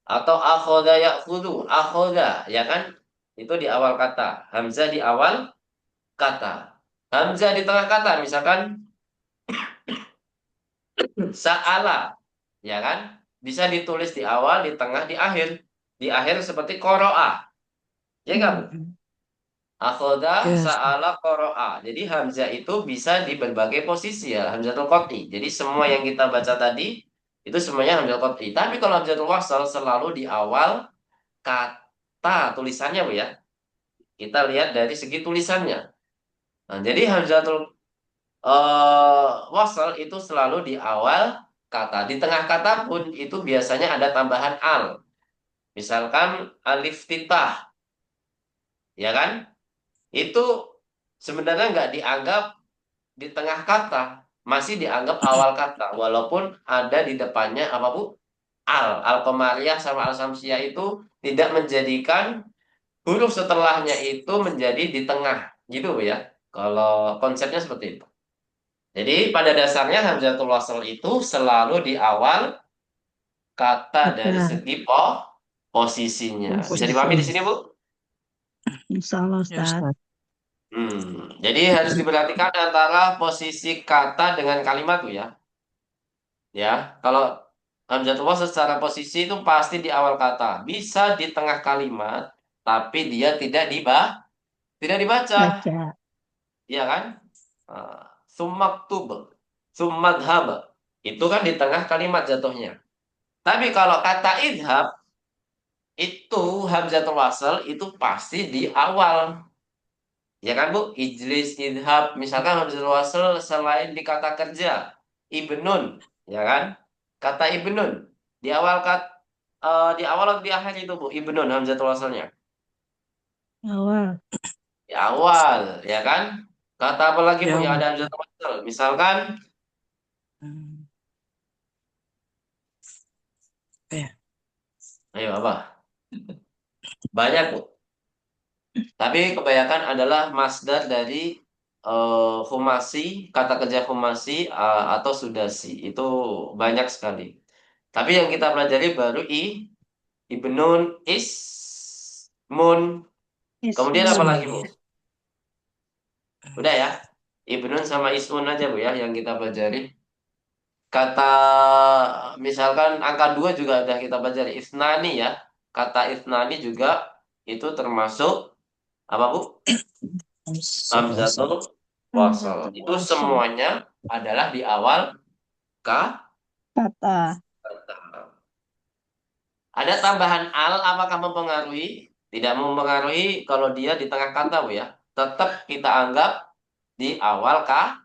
atau akhoda ya'khudhu, akhoda, ya kan? Itu di awal kata. Hamzah di awal kata. Hamzah di tengah kata, misalkan sa'ala, ya kan? Bisa ditulis di awal, di tengah, di akhir. Di akhir seperti qoro'ah, ya kan? Akhoda, Yes. sa'ala, qoro'a. Jadi hamzah itu bisa di berbagai posisi ya, hamzatul qat'i. Jadi semua yang kita baca tadi itu semuanya hamzatul qat'i. Tapi kalau hamzatul wasl selalu di awal kata tulisannya Bu ya. Kita lihat dari segi tulisannya. Nah, jadi hamzatul wasl itu selalu di awal kata. Di tengah kata pun itu biasanya ada tambahan al. Misalkan alif titah, ya kan? Itu sebenarnya nggak dianggap di tengah kata, masih dianggap awal kata, walaupun ada di depannya apa Bu? Al Qamariyah sama al Samsiyah itu tidak menjadikan huruf setelahnya itu menjadi di tengah, gitu Bu ya. Kalau konsepnya seperti itu. Jadi pada dasarnya hamzatul wasl itu selalu di awal kata dari Kata. segi posisinya. Bisa Posisi. dipahami di sini Bu? Insya Allah Ya Ustaz. Ustaz. Jadi harus diperhatikan antara posisi kata dengan kalimat tuh ya. Ya, kalau hamzatul wasl secara posisi itu pasti di awal kata, bisa di tengah kalimat, tapi dia tidak dibaca, Baca. ya kan? Sumaktub, sumadhab, itu kan di tengah kalimat jatuhnya. Tapi kalau kata idhab itu hamzatul wasl itu pasti di awal. Ya kan Bu? Ijlis, idhab, misalkan hamzatul wasl selain di kata kerja, ibnun, ya kan? Kata ibnun di awal di awal atau di akhir itu Bu, ibnun hamzatul waslnya. Awal. Di awal, ya kan? Kata apa lagi Bu yang Jauh. ada hamzatul wasl? Misalkan, Hmm, apa ya? ayo apa? Banyak Bu. Tapi kebanyakan adalah masdar dari humasi, kata kerja humasi atau sudasi. Itu banyak sekali. Tapi yang kita pelajari baru ibnun, ismun. Kemudian apa Ismun. lagi, Bu? Ismun. Udah ya. Ibnun sama ismun aja, Bu ya, yang kita pelajari. Kata misalkan angka 2 juga udah kita pelajari. Isnani ya. Kata isnani juga itu termasuk apa, Bu? Hamzatul wasl. Hamzatul wasal. Hamzatul Itu wasl. semuanya adalah di awal Kata. kata. Ada tambahan al apakah mempengaruhi? Tidak mempengaruhi kalau dia di tengah kata, Bu ya. Tetap kita anggap di awal kata.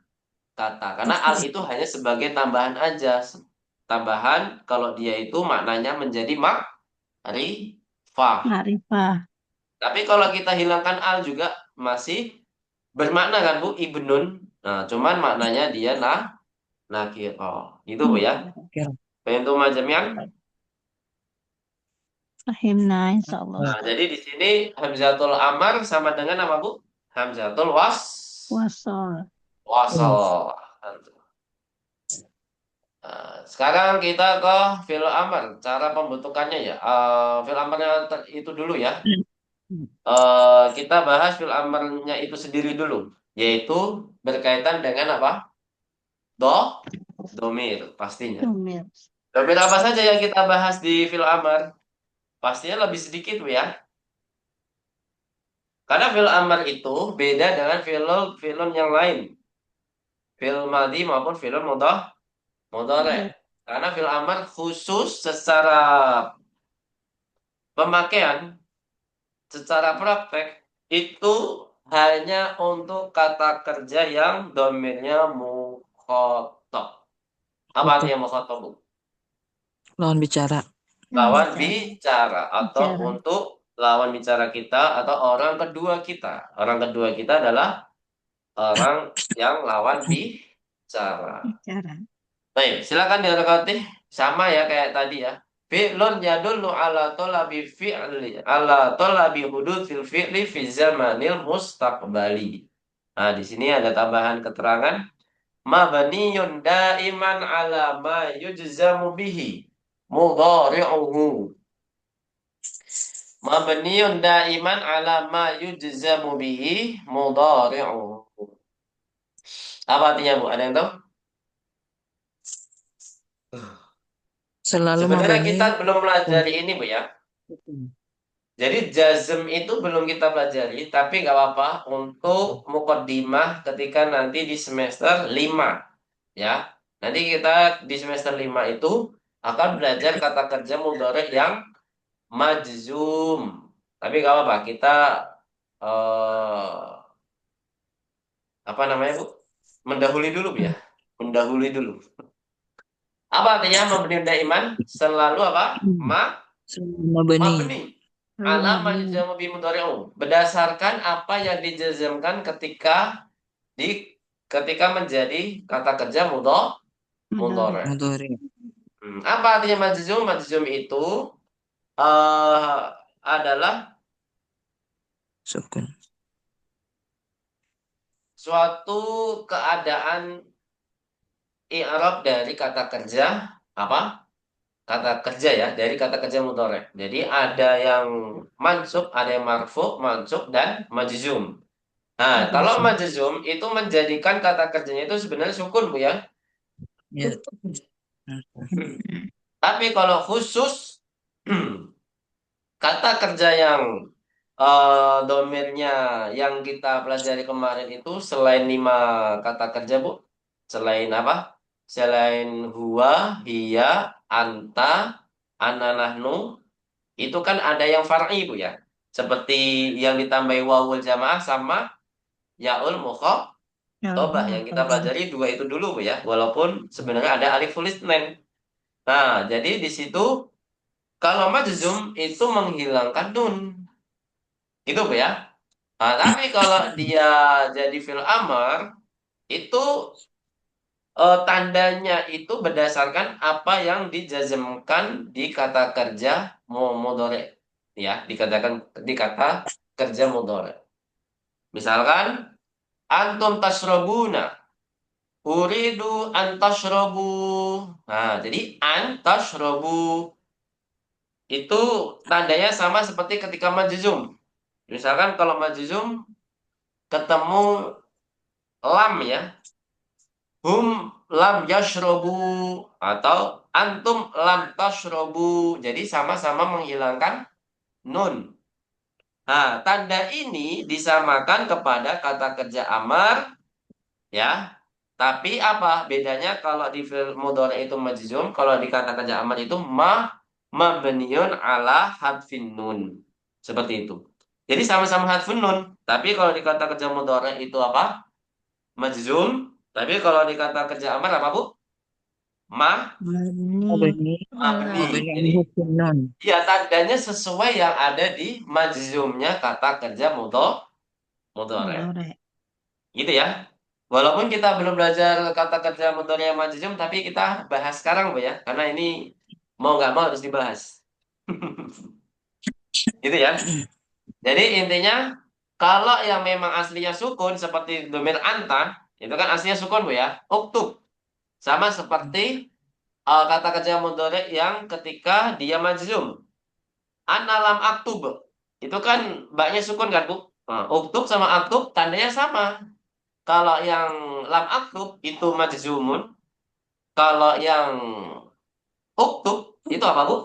Karena al itu hanya sebagai tambahan aja. Tambahan kalau dia itu maknanya menjadi makrifah. Ma'rifah. Tapi kalau kita hilangkan al juga masih bermakna kan Bu, ibnun. Nah, cuman maknanya dia nakirah. Itu Bu ya. Kira. Pentum majamian. Fahimna insyaallah Nah, Ustaz. jadi di sini hamzatul amar sama dengan apa Bu? Hamzatul Wasol. wasal. Nah, sekarang kita ke fil amar. Cara pembentukannya ya. Fil amarnya itu dulu ya. Kita bahas fil amarnya itu sendiri dulu, yaitu berkaitan dengan apa? Do, domir pastinya. Tumir. Domir apa saja yang kita bahas di fil amar? Pastinya lebih sedikit Bu ya. Karena fil amar itu beda dengan film yang lain. Fil madi maupun film mudhari. Karena fil amar khusus secara pemakaian, secara praktek itu hanya untuk kata kerja yang domirnya mukhotob. Apa Foto. artinya mukhotob, Bu? Lawan bicara. Lawan Bicara. bicara atau Bicara. untuk lawan bicara kita atau orang kedua kita. Orang kedua kita adalah orang yang lawan bicara. Bicara. Baik, silakan direkati sama ya kayak tadi ya. Fi'lun yadullu ala talabi fi'li ala talabi hudutsil fi'li fi zamanil mustaqbali. Nah, di sini ada tambahan keterangan mabniyun daiman ala ma yujzamu bihi mudhari'uhu. Mabniyun daiman ala ma yujzamu bihi mudhari'uhu. Apa artinya, Bu? Ada yang tahu? Selalu Sebenarnya mabani. kita belum pelajari ini, Bu ya. Jadi jazm itu belum kita pelajari, tapi nggak apa-apa untuk mukaddimah ketika nanti di semester 5, ya. Nanti kita di semester 5 itu akan belajar kata kerja mudhari yang majzum. Tapi nggak apa-apa, kita eh, apa namanya, Bu? Mendahului dulu, Bu, ya. Mendahului dulu. Apa artinya mabni iman? Selalu apa? Selalu mabani. Mabni. Lalu Alam mabni. majzum bi mudhari'u. Berdasarkan apa yang dijazmkan di ketika menjadi kata kerja Mudhari. mudhari. Mudhari. Apa artinya majzum? Majzum itu eh, adalah Sukun. suatu keadaan i'rab dari kata kerja apa? Kata kerja ya, dari kata kerja mudhari. Jadi ada yang mansub, ada yang marfu, mansub dan majzum. Nah, Apa kalau sih? majzum itu menjadikan kata kerjanya itu sebenarnya sukun, Bu ya. Ya. Tapi kalau khusus kata kerja yang domirnya yang kita pelajari kemarin itu selain 5 kata kerja, Bu. Selain apa? Selain huwa, hiya, anta, ana, nahnu, itu kan ada yang far'i, Bu ya. Seperti yang ditambahi wawul jamaah sama yaul Ya, mukhatabah yang kita pelajari dua itu dulu, Bu ya. Walaupun sebenarnya ada aliful itsnain. Nah, jadi di situ kalau majzum itu menghilangkan nun. Itu, Bu ya. Nah, tapi kalau dia jadi fil amar itu tandanya itu berdasarkan apa yang dijazmkan di kata kerja mudhari, ya, dikatakan di kata kerja mudhari. Misalkan antum tasrobuna, uridu antasrobu. Nah, jadi antasrobu itu tandanya sama seperti ketika majzum. Misalkan kalau majzum ketemu lam ya, hum lam yashrobu atau antum lam tashrobu. Jadi sama-sama menghilangkan nun. Nah, tanda ini disamakan kepada kata kerja amar ya. Tapi apa bedanya kalau di fi'il mudhari itu majzum, kalau di kata kerja amar itu mabniun ala hadfin nun. Seperti itu. Jadi sama-sama hadfun nun, tapi kalau di kata kerja mudhari itu apa? Majzum. Tapi kalau di kata kerja amar apa, Bu? Ma Mabni Mabni. Mabni. ala Mabni Jadi hukum non. ya tandanya sesuai yang ada di majzumnya kata kerja mudhari. mudhari. Gitu ya. Walaupun kita belum belajar kata kerja mudhari yang majzum, tapi kita bahas sekarang, Bu ya. Karena ini mau nggak mau harus dibahas. Gitu ya. Jadi intinya kalau yang memang aslinya sukun seperti domir anta, itu kan aslinya sukun, Bu ya. Uktub. Sama seperti kata kerja mudhari yang ketika dia majzum. Ana lam aktub. Itu kan baknya sukun kan, Bu? Nah, uktub sama aktub tandanya sama. Kalau yang lam aktub itu majzumun, kalau yang uktub itu apa, Bu?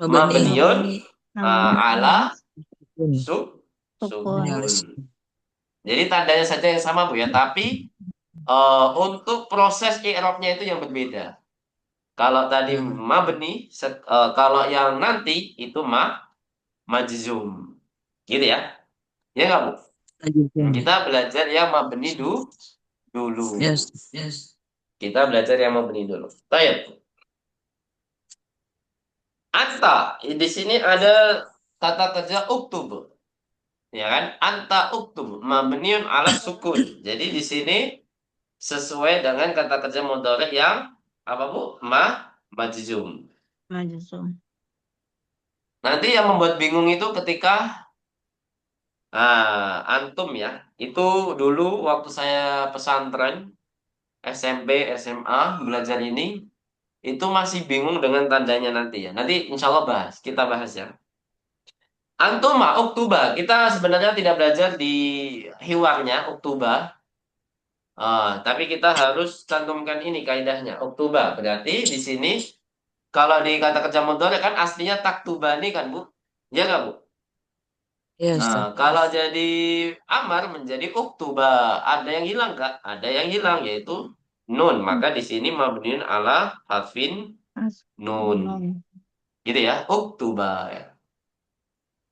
Mabni. Mabniun ala Ala Hukum. suk sukun. sukun. Jadi tandanya saja yang sama, Bu ya, tapi untuk proses i'rabnya itu yang berbeda. Kalau tadi mabni, kalau yang nanti itu majzum. Gitu ya. Ya nggak, Bu? Lanjutkan. Kita belajar yang mabni dulu. Yes. Kita belajar yang mabni dulu. Baik. Anta. Di sini ada kata kerja uktub. Ya kan? Anta uktub. Mabniun ala sukun. Jadi di sini sesuai dengan kata kerja mudhari yang apa, Bu? Majzum. Majzum. Nanti yang membuat bingung itu ketika antum ya. Itu dulu waktu saya pesantren SMP, SMA belajar ini itu masih bingung dengan tandanya nanti ya. Nanti insya Allah kita bahas ya. Antuma, Oktuba. Kita sebenarnya tidak belajar di hiwarnya Oktuba. Tapi kita harus cantumkan ini kaidahnya. Oktuba. Berarti di sini kalau di kata kerja mudhari kan aslinya taktubani kan, Bu? Ya nggak, Bu? Yes. Nah, kalau jadi amar menjadi uktuba. Ada yang hilang, Kak? Ada yang hilang yaitu nun. Maka di sini mabniun ala harfin nun. Non. Gitu ya, uktuba ya.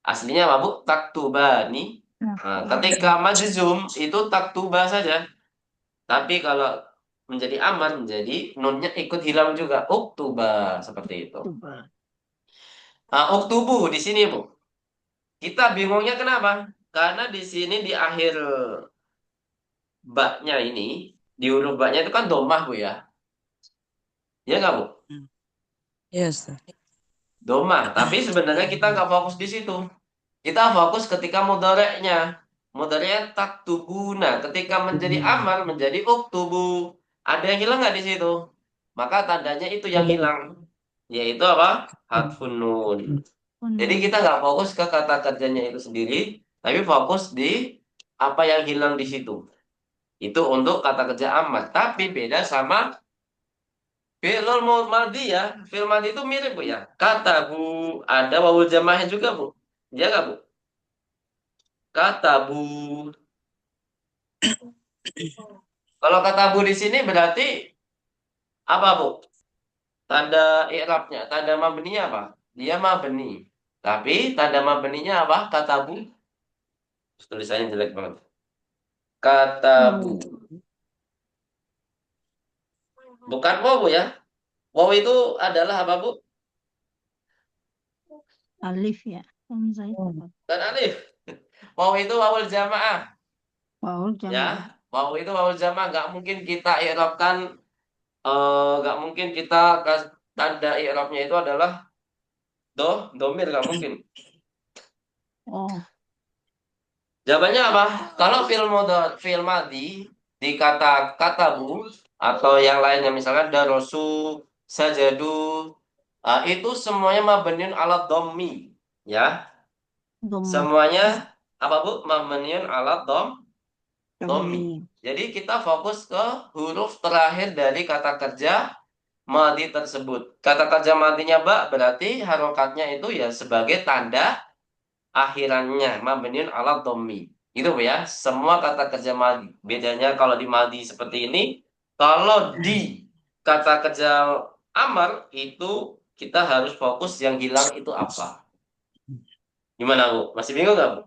Aslinya apa, Bu? Taktubani. Nah, ketika majzum itu taktuba saja. Tapi kalau menjadi amar menjadi nunnya ikut hilang juga. Uktuba seperti itu. Coba. Nah, uktubu di sini, Bu. Kita bingungnya kenapa? Karena di sini di akhir baknya ini, di huruf baknya itu kan domah, Bu ya. Ya nggak, Bu? Yes. Domah. Tapi sebenarnya kita nggak fokus di situ. Kita fokus ketika mudhareknya. Mudhareknya taktubuna. Ketika menjadi amar menjadi uktubu. Ada yang hilang nggak di situ? Maka tandanya itu yang hilang. Yaitu apa? Hadfun nun. Jadi kita nggak fokus ke kata kerjanya itu sendiri. Tapi fokus di apa yang hilang di situ. Itu untuk kata kerja amat. Tapi beda sama fi'lul madhi ya. Fi'il madhi itu mirip Bu ya. Kata Bu, ada wawul jamaahnya juga Bu. Iya nggak Bu? Kata Bu. Kalau kata Bu di sini berarti apa Bu? Tanda i'rabnya, tanda mabninya apa? Dia mabni. Tapi tanda mabninya apa? Kata Bu. Tulisannya jelek banget. Kata Bu. Wow. Bukan waw Bu ya. Waw itu adalah apa Bu? Alif ya. Hamzah itu Oh, apa? Dan alif. Waw itu wawul jamaah. Waul Ya. jamaah. Waw itu wawul jamaah. Nggak mungkin kita i'rabkan. Nggak mungkin kita tanda i'rabnya itu adalah domir. Nggak mungkin. Oh, Jawabannya apa? Kalau fi'il madhi di kata katabu atau yang lainnya misalkan darosu, sajadu, itu semuanya mabniun ala dhammi, ya. Dhammah. Semuanya apa Bu? Mabniun ala dhammi. Dhammi. Jadi kita fokus ke huruf terakhir dari kata kerja madhi tersebut. Kata kerja madhinya ba berarti harokatnya itu ya sebagai tanda akhirannya mabniun ala dhammi. Itu Bu ya. Semua kata kerja madi. Bedanya kalau di madi seperti ini, kalau di kata kerja amar itu kita harus fokus yang hilang itu apa. Gimana Bu? Masih bingung nggak Bu?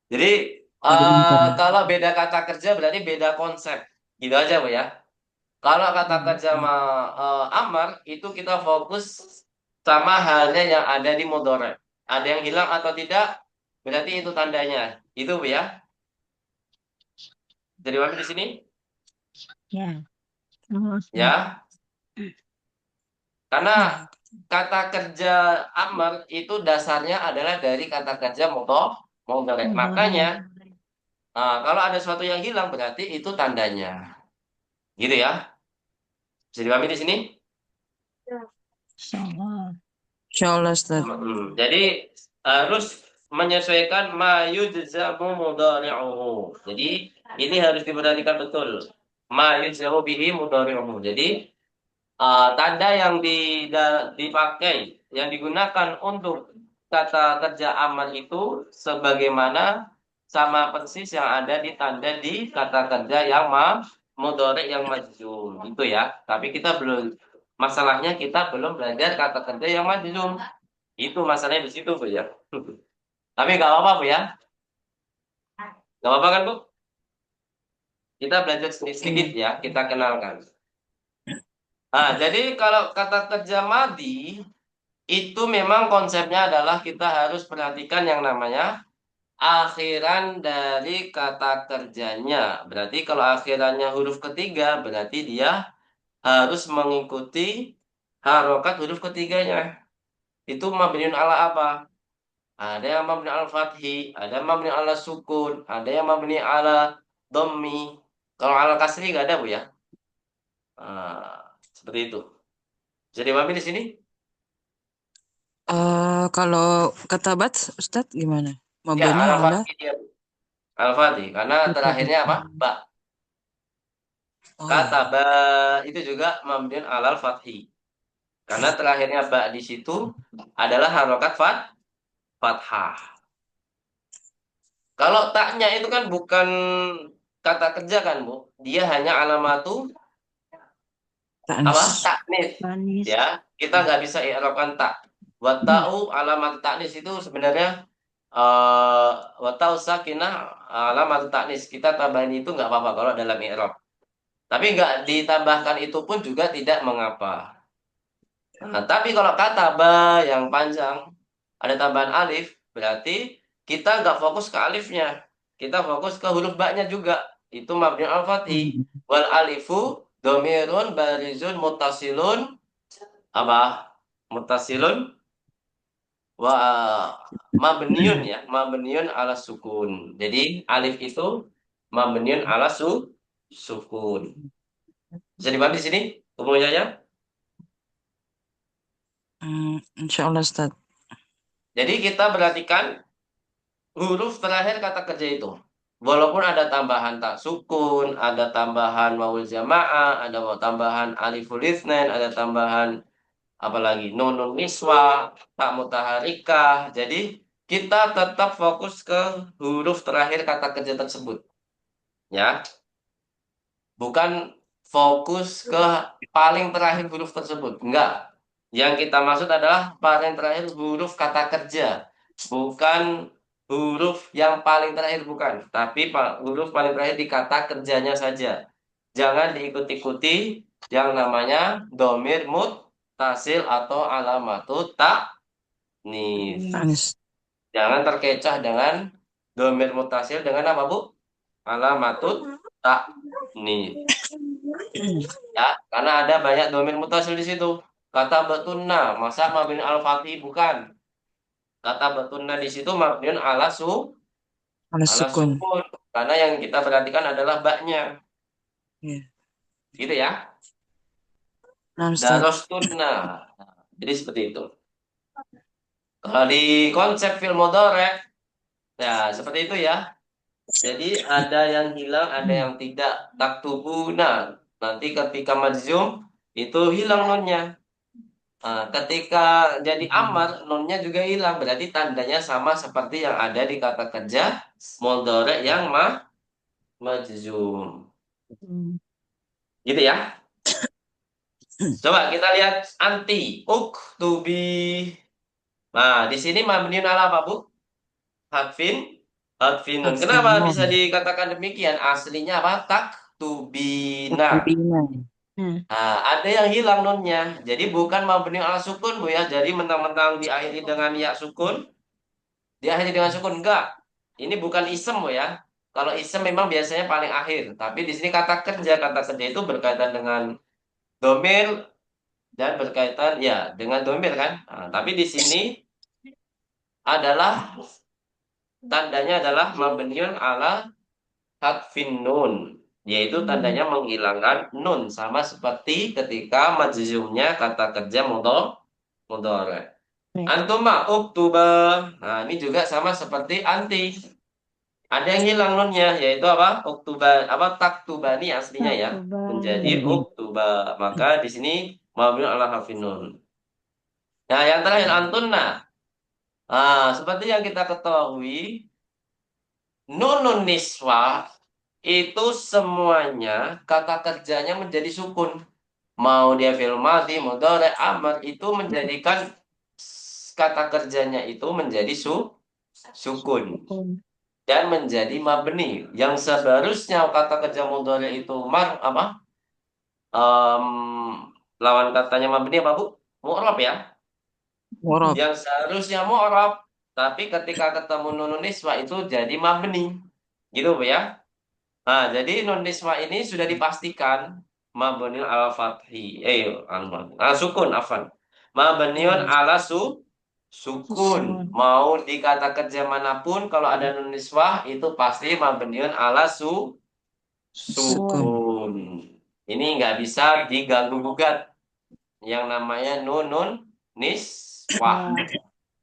Jadi baru bentar ya. kalau beda kata kerja berarti beda konsep. Gitu aja Bu ya. Kalau kata kerja amar itu kita fokus sama halnya yang ada di mudhari. Ada yang hilang atau tidak, berarti itu tandanya. Itu Bu ya. Jadi mana di sini? Ya. Terus. Ya. Karena Ya. kata kerja amar itu dasarnya adalah dari kata kerja mudhari. Makanya Mudhari. kalau ada sesuatu yang hilang berarti itu tandanya. Gitu ya. Bisa dipahami di sini? Insyaallah. Insyaallah Ustaz. Jadi harus menyesuaikan ma yujzamu mudhari'uhu. Jadi ini harus diperhatikan betul. Ma yujzamu bihi mudhari'uhu. Jadi tanda yang dipakai, yang digunakan untuk kata kerja amal itu sebagaimana sama persis yang ada di tanda di kata kerja yang mudhari yang majzum itu ya. Tapi kita belum masalahnya kita belum belajar kata kerja yang majzum. Itu masalahnya di situ Bu ya. Tapi nggak apa-apa Bu ya. Nggak apa-apa kan Bu? Kita belajar sedikit-sedikit Iya. ya, kita kenalkan. Jadi kalau kata kerja madi itu memang konsepnya adalah kita harus perhatikan yang namanya akhiran dari kata kerjanya. Berarti kalau akhirannya huruf ketiga, berarti dia harus mengikuti harokat huruf ketiganya. Itu mabniun ala apa? Ada yang mabni ala fathi, ada yang mabni ala sukun, ada yang mabni ala dhammi. Kalau ala kasri nggak ada Bu ya. Seperti itu. Jadi mabni di sini? Kalau kata bat Ustaz gimana? Ya, Mabani ala ala fathi dia. Al-Fatih, karena kata bat. terakhirnya apa? Ba. Oh, Kata ba itu juga mabniun alal fathi. Karena terakhirnya ba di situ adalah harokat fathah. Kalau taknya itu kan bukan kata kerja kan, Bu. Dia hanya alamatu apa? taknis. Taknis. Manis. Ya, kita nggak bisa i'rabkan tak. Wa ta'u alamat taknis itu sebenarnya eh wa ta'u sakinah alamat taknis. Kita tambahin itu nggak apa-apa kalau dalam i'rab. Tapi nggak ditambahkan itu pun juga tidak mengapa. Tapi kalau kata ba yang panjang, ada tambahan alif, berarti kita nggak fokus ke alifnya. Kita fokus ke huruf ba-nya juga. Itu mabni al-fathi. Wal alifu domirun barizun mutasilun apa? Mutasilun wa mabniun ya, mabniun ala sukun. Jadi alif itu mabniun ala sukun. Bisa dipahami di sini? Umumnya. Insyaallah Ustaz. Jadi kita perhatikan huruf terakhir kata kerja itu. Walaupun ada tambahan tak sukun, ada tambahan wawul jamaah, ada tambahan aliful itsnain, ada tambahan apalagi nunun niswa, tak mutaharikah. Jadi kita tetap fokus ke huruf terakhir kata kerja tersebut, ya. Bukan fokus ke paling terakhir huruf tersebut. Enggak. Yang kita maksud adalah paling terakhir huruf kata kerja. Bukan huruf yang paling terakhir, bukan. Tapi huruf paling terakhir di kata kerjanya saja. Jangan diikuti-ikuti yang namanya domir muttasil atau alamatut ta'nits. Anis. Jangan terkecoh dengan domir mutasil dengan apa, Bu? Alamatut ta'nits. Ya, karena ada banyak domir mutasil di situ. Kata betunna, masa mabni al-fatih bukan. Kata betunna di situ mabniun Anis ala sukun. sukun. Karena yang kita perhatikan adalah baknya. Ya. Gitu ya. Nah, Ustaz. Darostunna. Jadi seperti itu. Kalau di konsep film mudhari, ya seperti itu ya. Jadi ada yang hilang, ada yang tidak. Taktubuna. Nanti ketika majzum itu hilang nunnya. Nah, ketika jadi amar, nunnya juga hilang. Berarti tandanya sama seperti yang ada di kata kerja mudhari yang majzum. Hmm. Gitu ya. Coba kita lihat anti. Uktubi. Nah, di sini mabniun ala apa, Bu? Hadfin. Hadfinun. Harfin Kenapa nun. bisa dikatakan demikian? Aslinya apa? Taktubina. Taktubina. Nah, Nah, ada yang hilang nunnya. Jadi bukan mabniun ala sukun, Bu ya. Jadi mentang-mentang diakhiri dengan ya sukun, diakhiri dengan sukun enggak. Ini bukan isem, Bu ya. Kalau isem memang biasanya paling akhir. Tapi di sini kata kerja itu berkaitan dengan domir dan berkaitan ya dengan domir kan. Nah, tapi di sini adalah tandanya adalah mabniun ala hadfin nun, yaitu tandanya menghilangkan nun sama seperti ketika majzumnya kata kerja mudhari. baik. Antuma uktuba. Nah, ini juga sama seperti anti. Ada yang hilang nunnya, yaitu apa? Uktuba, apa taktubani aslinya ya, Taktuba. menjadi uktuba. Maka di sini mabniun ala hadfin nun. Nah, yang terakhir antunna. Nah, seperti yang kita ketahui, nunun niswa itu semuanya kata kerjanya menjadi sukun. Mau dia fi'il madhi, mudhari, amr itu menjadikan kata kerjanya itu menjadi sukun Sukun. dan menjadi mabni. Yang seharusnya kata kerja mudhari itu apa? Em, lawan katanya mabni apa, Bu? Mu'rab ya. Worob. Yang seharusnya mu'rab, tapi ketika ketemu nunun niswa itu jadi mabni. Gitu, Bu ya. Nah, jadi nun niswa ini sudah dipastikan mabniun ala fathi. Sukun, afan. Mabniun Hmm. ala sukun. Sukun. Mau di kata kerja manapun kalau ada nun niswah itu pasti mabniun ala Sukun. Sukun. sukun. Ini nggak bisa diganggu gugat yang namanya nunun niswah,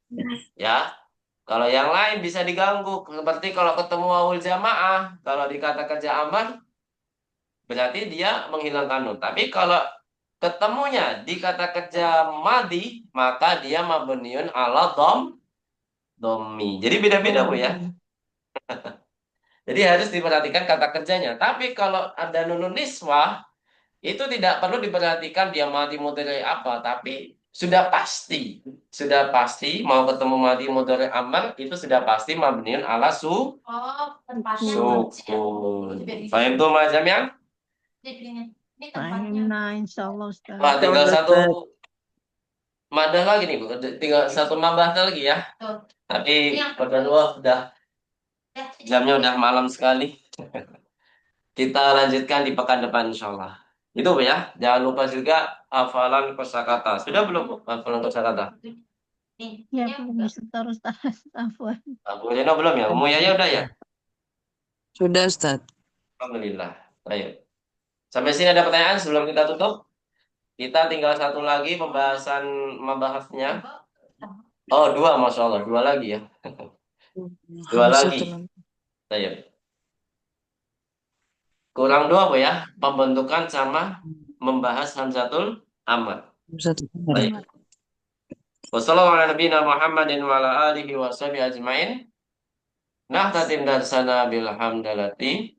Ya. ya. Kalau yang lain bisa diganggu seperti kalau ketemu wawul jamaah, kalau di kata kerja aman berarti dia menghilangkan nun. Tapi kalau ketemunya di kata kerja madi, maka dia mabniun ala domi. Jadi beda-beda, Bu ya. Dom. Jadi harus diperhatikan kata kerjanya. Tapi kalau ada nunun niswah, itu tidak perlu diperhatikan dia madi mudhari apa, tapi sudah pasti. Sudah pasti mau ketemu madi mudhari amar itu sudah pasti mabniun ala Sukun. sukun. Paham tuh macam yang? Fahim. Nah, insya Allah Ustaz. Wah, tinggal Insyaallah, satu Ustaz. madah lagi nih, Bu. Tinggal satu nambah lagi ya. Tapi pada luar udah jamnya udah malam sekali. Kita lanjutkan di pekan depan insya Allah. Itu Bu ya. Jangan lupa juga hafalan kosakata. Sudah belum Bu, hafalan kosakata? Ya, belum disetor Ustaz. Afwan. Bu Reno belum ya? Umu Yaya udah ya? Sudah, Ustaz. Alhamdulillah. Ayo. Sampai sini ada pertanyaan sebelum kita tutup? Kita tinggal satu lagi pembahasan membahasnya. Oh, dua, Masya Allah. Dua lagi ya. Dua Hamzatul lagi. Ayo. Kurang dua Bu ya. Pembentukan sama membahas Hamzatul Ammar. Hamzatul Baik. Amat. Wassalamualaikum Muhammadin wa ala alihi wa sahbihi ajmain. Nah, tatim darsana bilhamdalati.